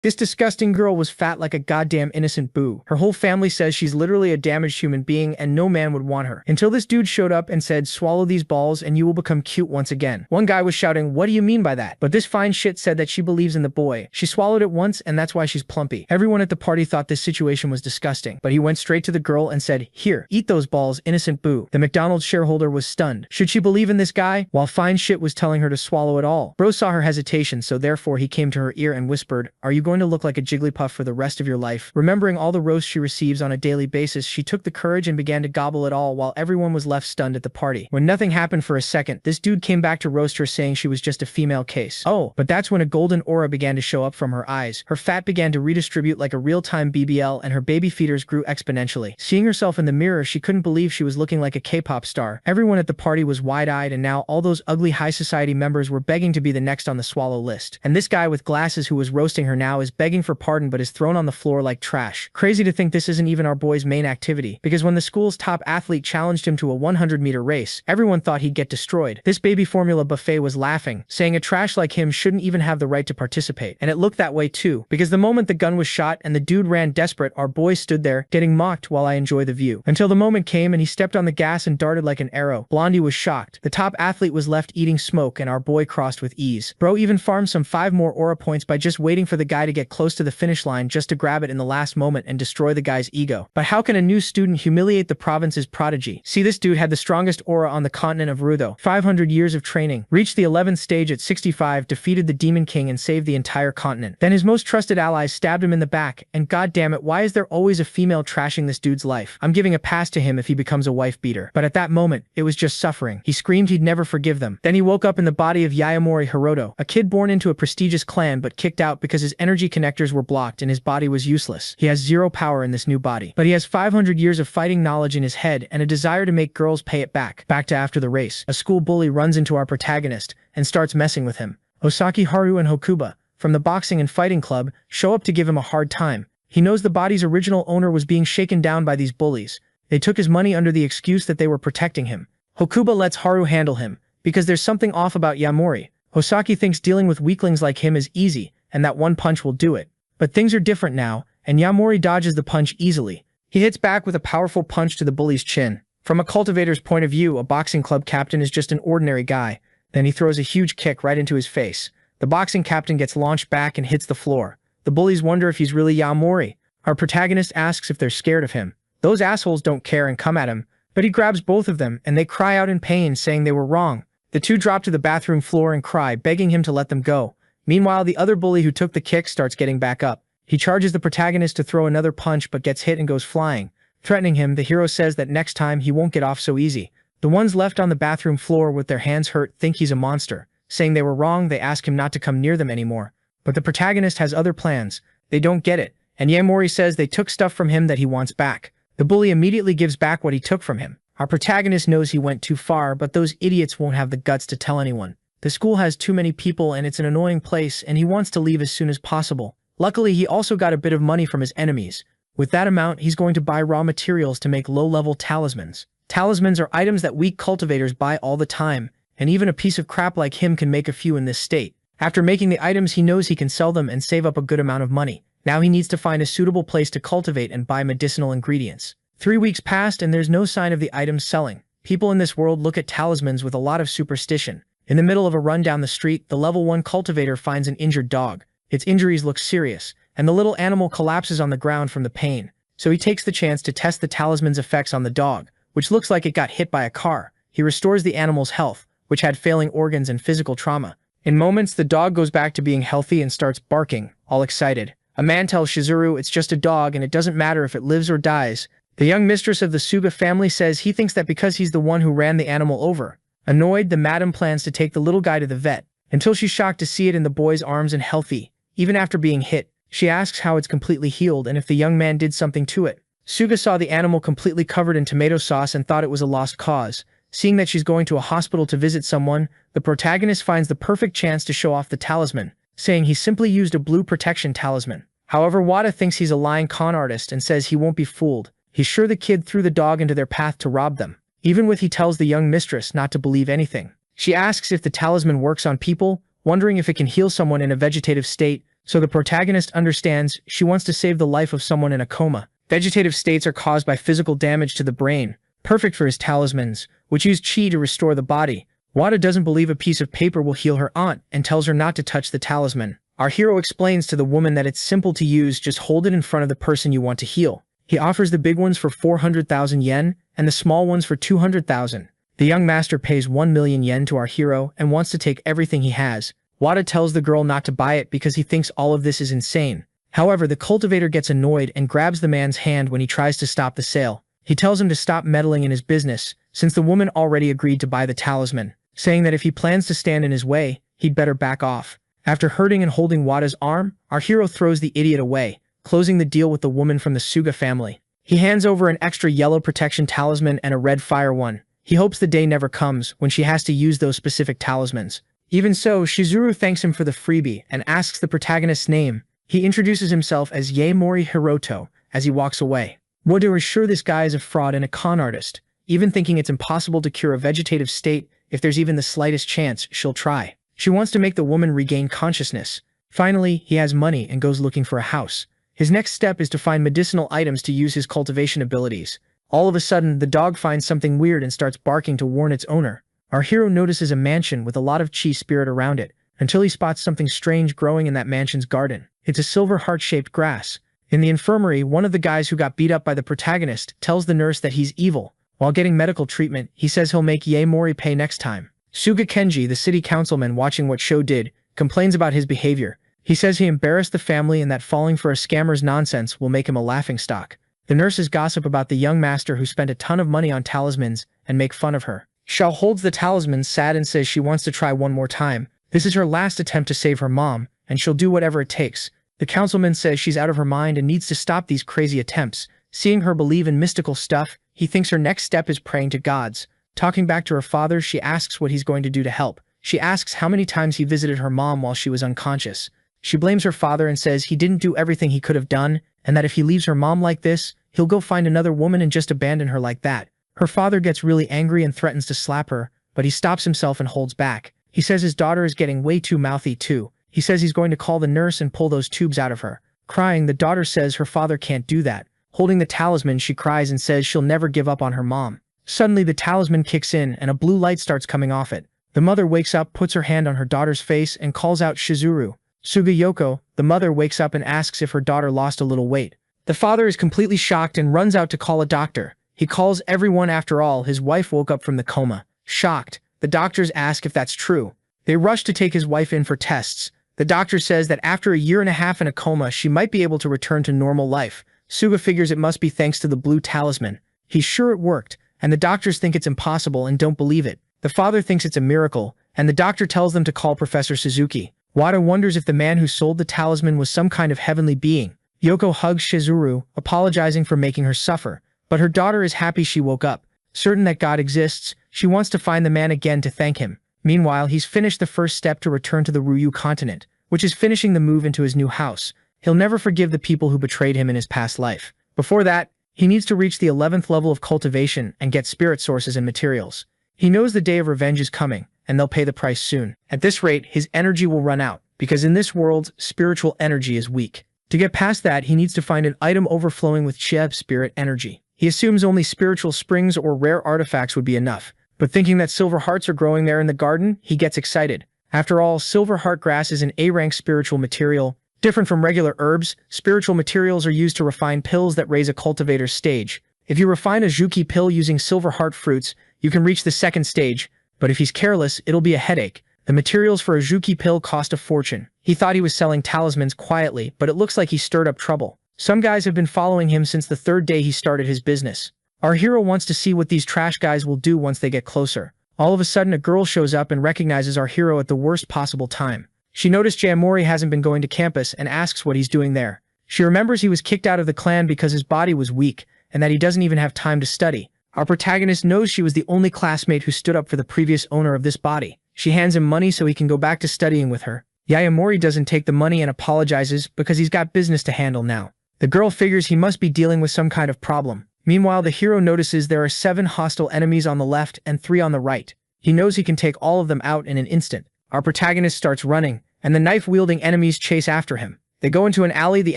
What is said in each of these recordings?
This disgusting girl was fat like a goddamn innocent boo. Her whole family says she's literally a damaged human being and no man would want her. Until this dude showed up and said, swallow these balls and you will become cute once again. One guy was shouting, what do you mean by that? But this fine shit said that she believes in the boy. She swallowed it once and that's why she's plumpy. Everyone at the party thought this situation was disgusting, but he went straight to the girl and said, here, eat those balls, innocent boo. The McDonald's shareholder was stunned. Should she believe in this guy? While fine shit was telling her to swallow it all. Bro saw her hesitation, so therefore he came to her ear and whispered, are you going to look like a Jigglypuff for the rest of your life? Remembering all the roast she receives on a daily basis, she took the courage and began to gobble it all while everyone was left stunned at the party. When nothing happened for a second, this dude came back to roast her saying she was just a female case. Oh, but that's when a golden aura began to show up from her eyes. Her fat began to redistribute like a real-time BBL and her baby feeders grew exponentially. Seeing herself in the mirror, she couldn't believe she was looking like a K-pop star. Everyone at the party was wide-eyed and now all those ugly high society members were begging to be the next on the swallow list. And this guy with glasses who was roasting her now is begging for pardon but is thrown on the floor like trash. Crazy to think this isn't even our boy's main activity, because when the school's top athlete challenged him to a 100-meter race, everyone thought he'd get destroyed. This baby formula buffet was laughing, saying a trash like him shouldn't even have the right to participate. And it looked that way too, because the moment the gun was shot and the dude ran desperate, our boy stood there, getting mocked while I enjoy the view. Until the moment came and he stepped on the gas and darted like an arrow. Blondie was shocked. The top athlete was left eating smoke and our boy crossed with ease. Bro even farmed some 5 more aura points by just waiting for the guy to get close to the finish line just to grab it in the last moment and destroy the guy's ego. But how can a new student humiliate the province's prodigy? See, this dude had the strongest aura on the continent of Rudo. 500 years of training. Reached the 11th stage at 65, defeated the Demon King and saved the entire continent. Then his most trusted allies stabbed him in the back, and goddammit, why is there always a female trashing this dude's life? I'm giving a pass to him if he becomes a wife beater. But at that moment, it was just suffering. He screamed he'd never forgive them. Then he woke up in the body of Yayamori Hiroto, a kid born into a prestigious clan but kicked out because his energy connectors were blocked and his body was useless. He has 0 power in this new body. But he has 500 years of fighting knowledge in his head and a desire to make girls pay it back. Back to after the race. A school bully runs into our protagonist and starts messing with him. Osaki Haru and Hokuba, from the boxing and fighting club, show up to give him a hard time. He knows the body's original owner was being shaken down by these bullies. They took his money under the excuse that they were protecting him. Hokuba lets Haru handle him, because there's something off about Yamori. Hosaki thinks dealing with weaklings like him is easy, and that one punch will do it. But things are different now, and Yamori dodges the punch easily. He hits back with a powerful punch to the bully's chin. From a cultivator's point of view, a boxing club captain is just an ordinary guy. Then he throws a huge kick right into his face. The boxing captain gets launched back and hits the floor. The bullies wonder if he's really Yamori. Our protagonist asks if they're scared of him. Those assholes don't care and come at him, but he grabs both of them and they cry out in pain saying they were wrong. The two drop to the bathroom floor and cry, begging him to let them go. Meanwhile, the other bully who took the kick starts getting back up. He charges the protagonist to throw another punch but gets hit and goes flying. Threatening him, the hero says that next time he won't get off so easy. The ones left on the bathroom floor with their hands hurt think he's a monster. Saying they were wrong, they ask him not to come near them anymore. But the protagonist has other plans. They don't get it, and Yamori says they took stuff from him that he wants back. The bully immediately gives back what he took from him. Our protagonist knows he went too far, but those idiots won't have the guts to tell anyone. The school has too many people and it's an annoying place and he wants to leave as soon as possible. Luckily, he also got a bit of money from his enemies. With that amount, he's going to buy raw materials to make low-level talismans. Talismans are items that weak cultivators buy all the time, and even a piece of crap like him can make a few in this state. After making the items, he knows he can sell them and save up a good amount of money. Now he needs to find a suitable place to cultivate and buy medicinal ingredients. 3 weeks passed and there's no sign of the items selling. People in this world look at talismans with a lot of superstition. In the middle of a run down the street, the level 1 cultivator finds an injured dog. Its injuries look serious, and the little animal collapses on the ground from the pain. So he takes the chance to test the talisman's effects on the dog, which looks like it got hit by a car. He restores the animal's health, which had failing organs and physical trauma. In moments, the dog goes back to being healthy and starts barking, all excited. A man tells Shizuru it's just a dog and it doesn't matter if it lives or dies. The young mistress of the Suga family says he thinks that because he's the one who ran the animal over. Annoyed, the madam plans to take the little guy to the vet, until she's shocked to see it in the boy's arms and healthy. Even after being hit, she asks how it's completely healed and if the young man did something to it. Suga saw the animal completely covered in tomato sauce and thought it was a lost cause. Seeing that she's going to a hospital to visit someone, the protagonist finds the perfect chance to show off the talisman, saying he simply used a blue protection talisman. However, Wada thinks he's a lying con artist and says he won't be fooled. He's sure the kid threw the dog into their path to rob them. Even with he tells the young mistress not to believe anything. She asks if the talisman works on people, wondering if it can heal someone in a vegetative state, So the protagonist understands she wants to save the life of someone in a coma. Vegetative states are caused by physical damage to the brain, perfect for his talismans, which use chi to restore the body. Wada doesn't believe a piece of paper will heal her aunt and tells her not to touch the talisman. Our hero explains to the woman that it's simple to use, just hold it in front of the person you want to heal. He offers the big ones for 400,000 yen and the small ones for 200,000. The young master pays 1 million yen to our hero and wants to take everything he has. Wada tells the girl not to buy it because he thinks all of this is insane. However, the cultivator gets annoyed and grabs the man's hand when he tries to stop the sale. He tells him to stop meddling in his business, since the woman already agreed to buy the talisman, saying that if he plans to stand in his way, he'd better back off. After hurting and holding Wada's arm, our hero throws the idiot away, closing the deal with the woman from the Suga family. He hands over an extra yellow protection talisman and a red fire one. He hopes the day never comes when she has to use those specific talismans. Even so, Shizuru thanks him for the freebie and asks the protagonist's name. He introduces himself as Yaemori Hiroto as he walks away. Wada is sure this guy is a fraud and a con artist, even thinking it's impossible to cure a vegetative state. If there's even the slightest chance, she'll try. She wants to make the woman regain consciousness. Finally, he has money and goes looking for a house. His next step is to find medicinal items to use his cultivation abilities. All of a sudden, the dog finds something weird and starts barking to warn its owner. Our hero notices a mansion with a lot of chi spirit around it, until he spots something strange growing in that mansion's garden. It's a silver heart-shaped grass. In the infirmary, one of the guys who got beat up by the protagonist tells the nurse that he's evil. While getting medical treatment, he says he'll make Yaemori pay next time. Suga Kenji, the city councilman watching what Sho did, complains about his behavior. He says he embarrassed the family and that falling for a scammer's nonsense will make him a laughingstock. The nurses gossip about the young master who spent a ton of money on talismans and make fun of her. Shao holds the talisman sad and says she wants to try one more time. This is her last attempt to save her mom, and she'll do whatever it takes. The councilman says she's out of her mind and needs to stop these crazy attempts. Seeing her believe in mystical stuff, he thinks her next step is praying to gods. Talking back to her father, she asks what he's going to do to help. She asks how many times he visited her mom while she was unconscious. She blames her father and says he didn't do everything he could have done, and that if he leaves her mom like this, he'll go find another woman and just abandon her like that. Her father gets really angry and threatens to slap her, but he stops himself and holds back. He says his daughter is getting way too mouthy too. He says he's going to call the nurse and pull those tubes out of her. Crying, the daughter says her father can't do that. Holding the talisman, she cries and says she'll never give up on her mom. Suddenly, the talisman kicks in and a blue light starts coming off it. The mother wakes up, puts her hand on her daughter's face, and calls out Shizuru. Sugiyoko, the mother, wakes up and asks if her daughter lost a little weight. The father is completely shocked and runs out to call a doctor. He calls everyone. After all, his wife woke up from the coma. Shocked, the doctors ask if that's true. They rush to take his wife in for tests. The doctor says that after a year and a half in a coma, she might be able to return to normal life. Suga figures it must be thanks to the blue talisman. He's sure it worked, and the doctors think it's impossible and don't believe it. The father thinks it's a miracle, and the doctor tells them to call Professor Suzuki. Wada wonders if the man who sold the talisman was some kind of heavenly being. Yoko hugs Shizuru, apologizing for making her suffer, but her daughter is happy she woke up. Certain that God exists, she wants to find the man again to thank him. Meanwhile, he's finished the first step to return to the Ryu continent, which is finishing the move into his new house. He'll never forgive the people who betrayed him in his past life. Before that, he needs to reach the 11th level of cultivation and get spirit sources and materials. He knows the day of revenge is coming, and they'll pay the price soon. At this rate, his energy will run out, because in this world, spiritual energy is weak. To get past that, he needs to find an item overflowing with Cheb spirit energy. He assumes only spiritual springs or rare artifacts would be enough, but thinking that silver hearts are growing there in the garden, he gets excited. After all, silver heart grass is an A-rank spiritual material. Different from regular herbs, spiritual materials are used to refine pills that raise a cultivator's stage. If you refine a Juki pill using silver heart fruits, you can reach the second stage, but if he's careless, it'll be a headache. The materials for a Juki pill cost a fortune. He thought he was selling talismans quietly, but it looks like he stirred up trouble. Some guys have been following him since the third day he started his business. Our hero wants to see what these trash guys will do once they get closer. All of a sudden, a girl shows up and recognizes our hero at the worst possible time. She noticed Yaemori hasn't been going to campus and asks what he's doing there. She remembers he was kicked out of the clan because his body was weak, and that he doesn't even have time to study. Our protagonist knows she was the only classmate who stood up for the previous owner of this body. She hands him money so he can go back to studying with her. Yaemori doesn't take the money and apologizes because he's got business to handle now. The girl figures he must be dealing with some kind of problem. Meanwhile, the hero notices there are 7 hostile enemies on the left and 3 on the right. He knows he can take all of them out in an instant. Our protagonist starts running, and the knife-wielding enemies chase after him. They go into an alley the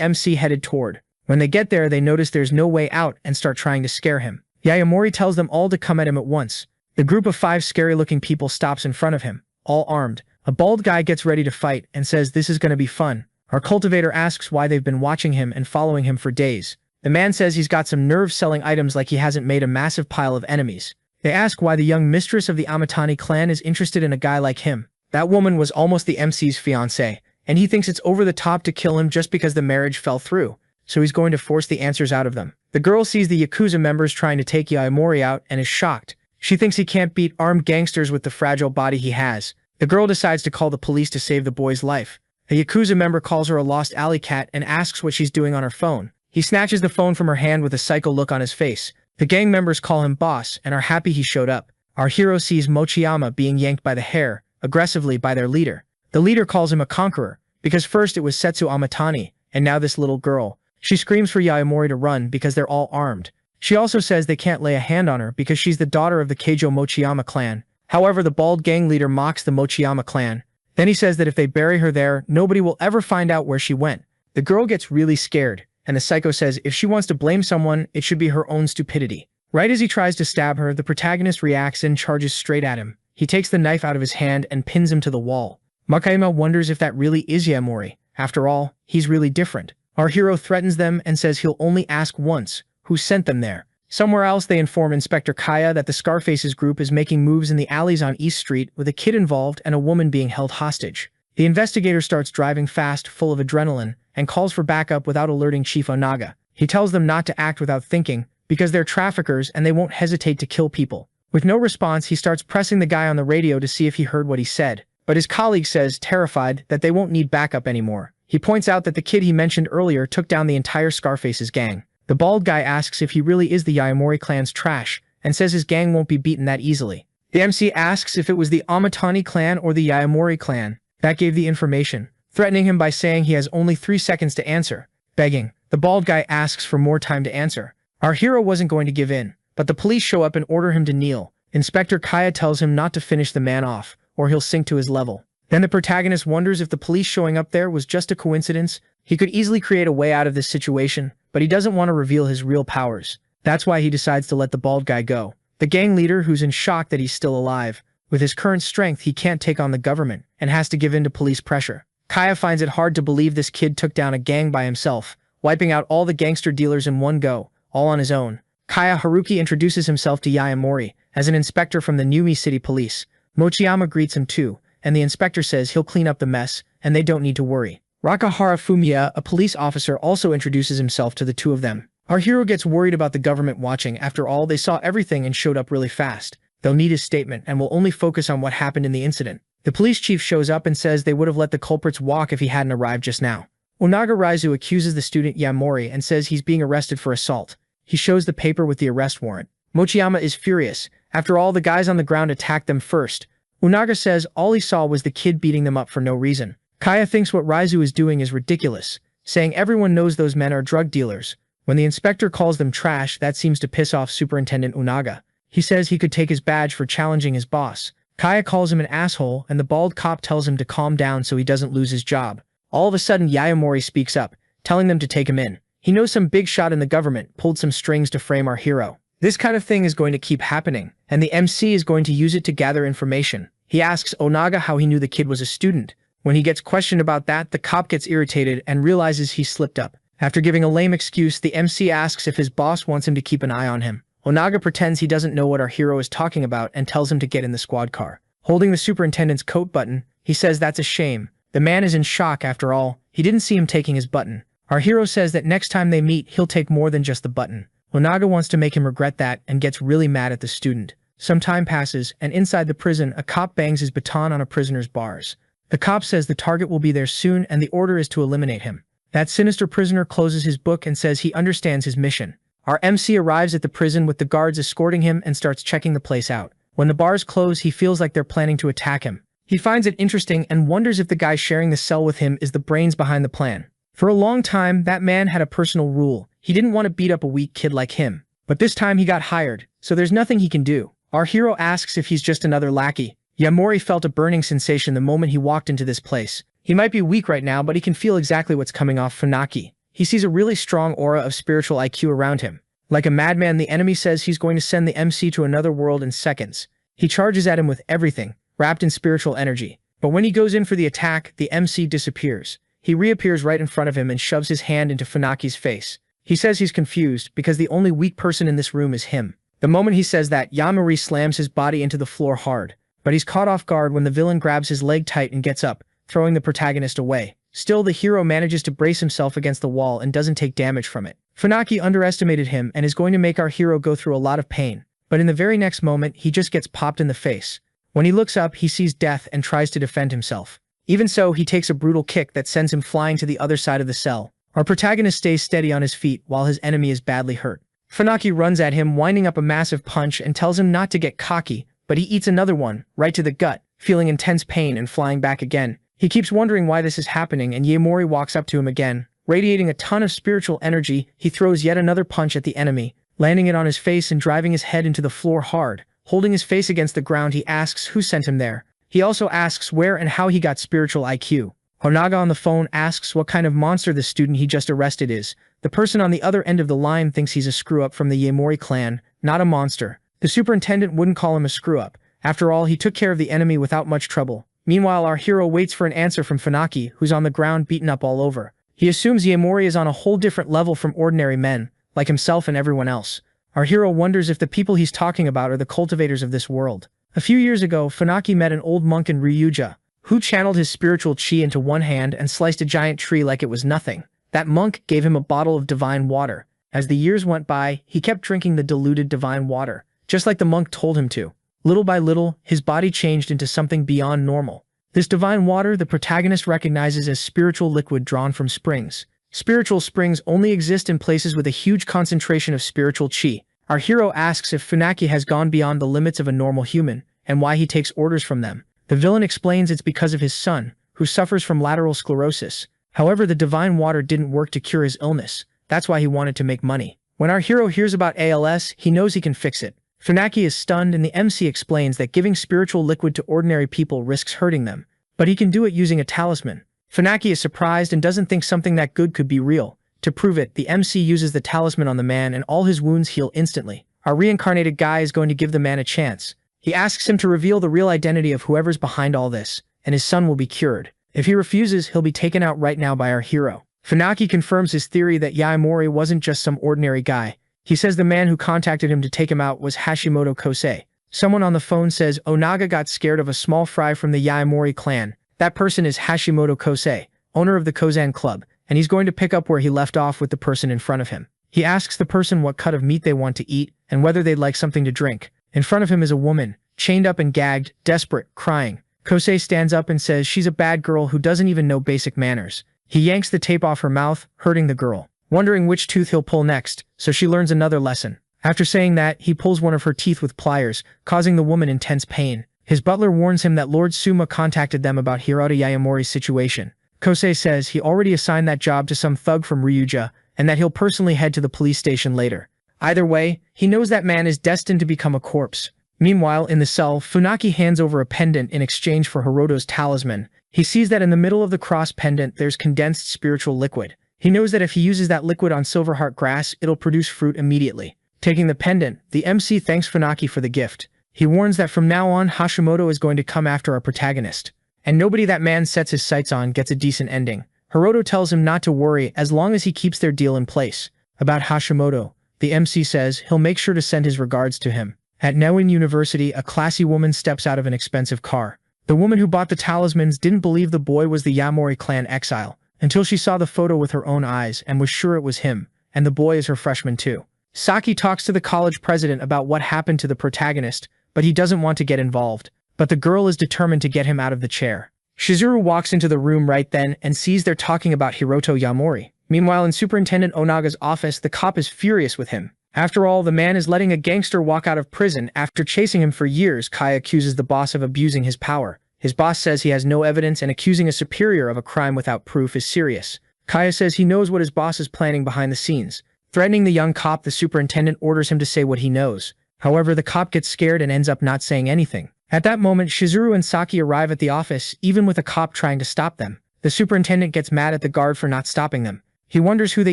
MC headed toward. When they get there, they notice there's no way out and start trying to scare him. Yayamori tells them all to come at him at once. The group of 5 scary-looking people stops in front of him, all armed. A bald guy gets ready to fight and says this is going to be fun. Our cultivator asks why they've been watching him and following him for days. The man says he's got some nerve selling items like he hasn't made a massive pile of enemies. They ask why the young mistress of the Amatani clan is interested in a guy like him. That woman was almost the MC's fiancé, and he thinks it's over the top to kill him just because the marriage fell through, so he's going to force the answers out of them. The girl sees the Yakuza members trying to take Yayamori out and is shocked. She thinks he can't beat armed gangsters with the fragile body he has. The girl decides to call the police to save the boy's life. A Yakuza member calls her a lost alley cat and asks what she's doing on her phone. He snatches the phone from her hand with a psycho look on his face. The gang members call him boss and are happy he showed up. Our hero sees Mochiyama being yanked by the hair, aggressively by their leader. The leader calls him a conqueror, because first it was Setsu Amatani, and now this little girl. She screams for Yayamori to run because they're all armed. She also says they can't lay a hand on her because she's the daughter of the Keijo Mochiyama clan. However, the bald gang leader mocks the Mochiyama clan. Then he says that if they bury her there, nobody will ever find out where she went. The girl gets really scared, and the psycho says if she wants to blame someone, it should be her own stupidity. Right as he tries to stab her, the protagonist reacts and charges straight at him. He takes the knife out of his hand and pins him to the wall. Makayama wonders if that really is Yayamori. After all, he's really different. Our hero threatens them and says he'll only ask once, who sent them there. Somewhere else they inform Inspector Kaya that the Scarface's group is making moves in the alleys on East Street with a kid involved and a woman being held hostage. The investigator starts driving fast, full of adrenaline, and calls for backup without alerting Chief Onaga. He tells them not to act without thinking, because they're traffickers and they won't hesitate to kill people. With no response, he starts pressing the guy on the radio to see if he heard what he said. But his colleague says, terrified, that they won't need backup anymore. He points out that the kid he mentioned earlier took down the entire Scarface's gang. The bald guy asks if he really is the Yayamori clan's trash, and says his gang won't be beaten that easily. The MC asks if it was the Amatani clan or the Yayamori clan that gave the information, threatening him by saying he has only 3 seconds to answer. Begging, the bald guy asks for more time to answer. Our hero wasn't going to give in, but the police show up and order him to kneel. Inspector Kaya tells him not to finish the man off, or he'll sink to his level. Then the protagonist wonders if the police showing up there was just a coincidence. He could easily create a way out of this situation, but he doesn't want to reveal his real powers. That's why he decides to let the bald guy go. The gang leader, who's in shock that he's still alive, with his current strength he can't take on the government, and has to give in to police pressure. Kaya finds it hard to believe this kid took down a gang by himself, wiping out all the gangster dealers in one go, all on his own. Kaya Haruki introduces himself to Yayamori as an inspector from the Numi City Police. Mochiyama greets him too, and the inspector says he'll clean up the mess, and they don't need to worry. Rakahara Fumiya, a police officer, also introduces himself to the two of them. Our hero gets worried about the government watching. After all, they saw everything and showed up really fast. They'll need his statement and will only focus on what happened in the incident. The police chief shows up and says they would have let the culprits walk if he hadn't arrived just now. Onaga Raizu accuses the student Yamori and says he's being arrested for assault. He shows the paper with the arrest warrant. Mochiyama is furious. After all, the guys on the ground attacked them first. Onaga says all he saw was the kid beating them up for no reason. Kaya thinks what Raizu is doing is ridiculous, saying everyone knows those men are drug dealers. When the inspector calls them trash, that seems to piss off Superintendent Onaga. He says he could take his badge for challenging his boss. Kaya calls him an asshole, and the bald cop tells him to calm down so he doesn't lose his job. All of a sudden, Yayamori speaks up, telling them to take him in. He knows some big shot in the government pulled some strings to frame our hero. This kind of thing is going to keep happening, and the MC is going to use it to gather information. He asks Onaga how he knew the kid was a student. When he gets questioned about that, the cop gets irritated and realizes he slipped up. After giving a lame excuse, the MC asks if his boss wants him to keep an eye on him. Onaga pretends he doesn't know what our hero is talking about and tells him to get in the squad car. Holding the superintendent's coat button, he says that's a shame. The man is in shock after all. He didn't see him taking his button. Our hero says that next time they meet, he'll take more than just the button. Onaga wants to make him regret that and gets really mad at the student. Some time passes, and inside the prison, a cop bangs his baton on a prisoner's bars. The cop says the target will be there soon and the order is to eliminate him. That sinister prisoner closes his book and says he understands his mission. Our MC arrives at the prison with the guards escorting him and starts checking the place out. When the bars close, he feels like they're planning to attack him. He finds it interesting and wonders if the guy sharing the cell with him is the brains behind the plan. For a long time, that man had a personal rule. He didn't want to beat up a weak kid like him. But this time he got hired, so there's nothing he can do. Our hero asks if he's just another lackey. Yamori felt a burning sensation the moment he walked into this place. He might be weak right now, but he can feel exactly what's coming off Funaki. He sees a really strong aura of spiritual IQ around him. Like a madman, the enemy says he's going to send the MC to another world in seconds. He charges at him with everything, wrapped in spiritual energy. But when he goes in for the attack, the MC disappears. He reappears right in front of him and shoves his hand into Funaki's face. He says he's confused because the only weak person in this room is him. The moment he says that, Yamori slams his body into the floor hard. But he's caught off guard when the villain grabs his leg tight and gets up, throwing the protagonist away. Still, the hero manages to brace himself against the wall and doesn't take damage from it. Funaki underestimated him and is going to make our hero go through a lot of pain. But in the very next moment, he just gets popped in the face. When he looks up, he sees death and tries to defend himself. Even so, he takes a brutal kick that sends him flying to the other side of the cell. Our protagonist stays steady on his feet while his enemy is badly hurt. Funaki runs at him, winding up a massive punch and tells him not to get cocky, but he eats another one, right to the gut, feeling intense pain and flying back again. He keeps wondering why this is happening, and Yamori walks up to him again. Radiating a ton of spiritual energy, he throws yet another punch at the enemy, landing it on his face and driving his head into the floor hard. Holding his face against the ground, he asks who sent him there. He also asks where and how he got spiritual IQ. Honaga on the phone asks what kind of monster the student he just arrested is. The person on the other end of the line thinks he's a screw-up from the Yamori clan, not a monster. The superintendent wouldn't call him a screw-up. After all, he took care of the enemy without much trouble. Meanwhile, our hero waits for an answer from Funaki, who's on the ground beaten up all over. He assumes Yamori is on a whole different level from ordinary men, like himself and everyone else. Our hero wonders if the people he's talking about are the cultivators of this world. A few years ago, Funaki met an old monk in Ryuja, who channeled his spiritual chi into one hand and sliced a giant tree like it was nothing. That monk gave him a bottle of divine water. As the years went by, he kept drinking the diluted divine water, just like the monk told him to. Little by little, his body changed into something beyond normal. This divine water the protagonist recognizes as spiritual liquid drawn from springs. Spiritual springs only exist in places with a huge concentration of spiritual chi. Our hero asks if Funaki has gone beyond the limits of a normal human, and why he takes orders from them. The villain explains it's because of his son, who suffers from lateral sclerosis. However, the divine water didn't work to cure his illness. That's why he wanted to make money. When our hero hears about ALS, he knows he can fix it. Funaki is stunned, and the MC explains that giving spiritual liquid to ordinary people risks hurting them. But he can do it using a talisman. Funaki is surprised and doesn't think something that good could be real. To prove it, the MC uses the talisman on the man and all his wounds heal instantly. Our reincarnated guy is going to give the man a chance. He asks him to reveal the real identity of whoever's behind all this, and his son will be cured. If he refuses, he'll be taken out right now by our hero. Funaki confirms his theory that Yaimori wasn't just some ordinary guy. He says the man who contacted him to take him out was Hashimoto Kosei. Someone on the phone says Onaga got scared of a small fry from the Yaimori clan. That person is Hashimoto Kosei, owner of the Kozan Club, and he's going to pick up where he left off with the person in front of him. He asks the person what cut of meat they want to eat and whether they'd like something to drink. In front of him is a woman, chained up and gagged, desperate, crying. Kosei stands up and says she's a bad girl who doesn't even know basic manners. He yanks the tape off her mouth, hurting the girl, wondering which tooth he'll pull next, so she learns another lesson. After saying that, he pulls one of her teeth with pliers, causing the woman intense pain. His butler warns him that Lord Suma contacted them about Hirata Yayamori's situation. Kosei says he already assigned that job to some thug from Ryuja, and that he'll personally head to the police station later. Either way, he knows that man is destined to become a corpse. Meanwhile, in the cell, Funaki hands over a pendant in exchange for Hiroto's talisman. He sees that in the middle of the cross pendant there's condensed spiritual liquid. He knows that if he uses that liquid on Silverheart grass, it'll produce fruit immediately. Taking the pendant, the MC thanks Funaki for the gift. He warns that from now on, Hashimoto is going to come after our protagonist. And nobody that man sets his sights on gets a decent ending. Hiroto tells him not to worry as long as he keeps their deal in place. About Hashimoto, the MC says he'll make sure to send his regards to him. At Newin University, a classy woman steps out of an expensive car. The woman who bought the talismans didn't believe the boy was the Yamori clan exile, until she saw the photo with her own eyes and was sure it was him, and the boy is her freshman too. Saki talks to the college president about what happened to the protagonist, but he doesn't want to get involved. But the girl is determined to get him out of the chair. Shizuru walks into the room right then and sees they're talking about Hiroto Yamori. Meanwhile, in Superintendent Onaga's office, the cop is furious with him. After all, the man is letting a gangster walk out of prison after chasing him for years. Kai accuses the boss of abusing his power. His boss says he has no evidence, and accusing a superior of a crime without proof is serious. Kaya says he knows what his boss is planning behind the scenes. Threatening the young cop, the superintendent orders him to say what he knows. However, the cop gets scared and ends up not saying anything. At that moment, Shizuru and Saki arrive at the office, even with a cop trying to stop them. The superintendent gets mad at the guard for not stopping them. He wonders who they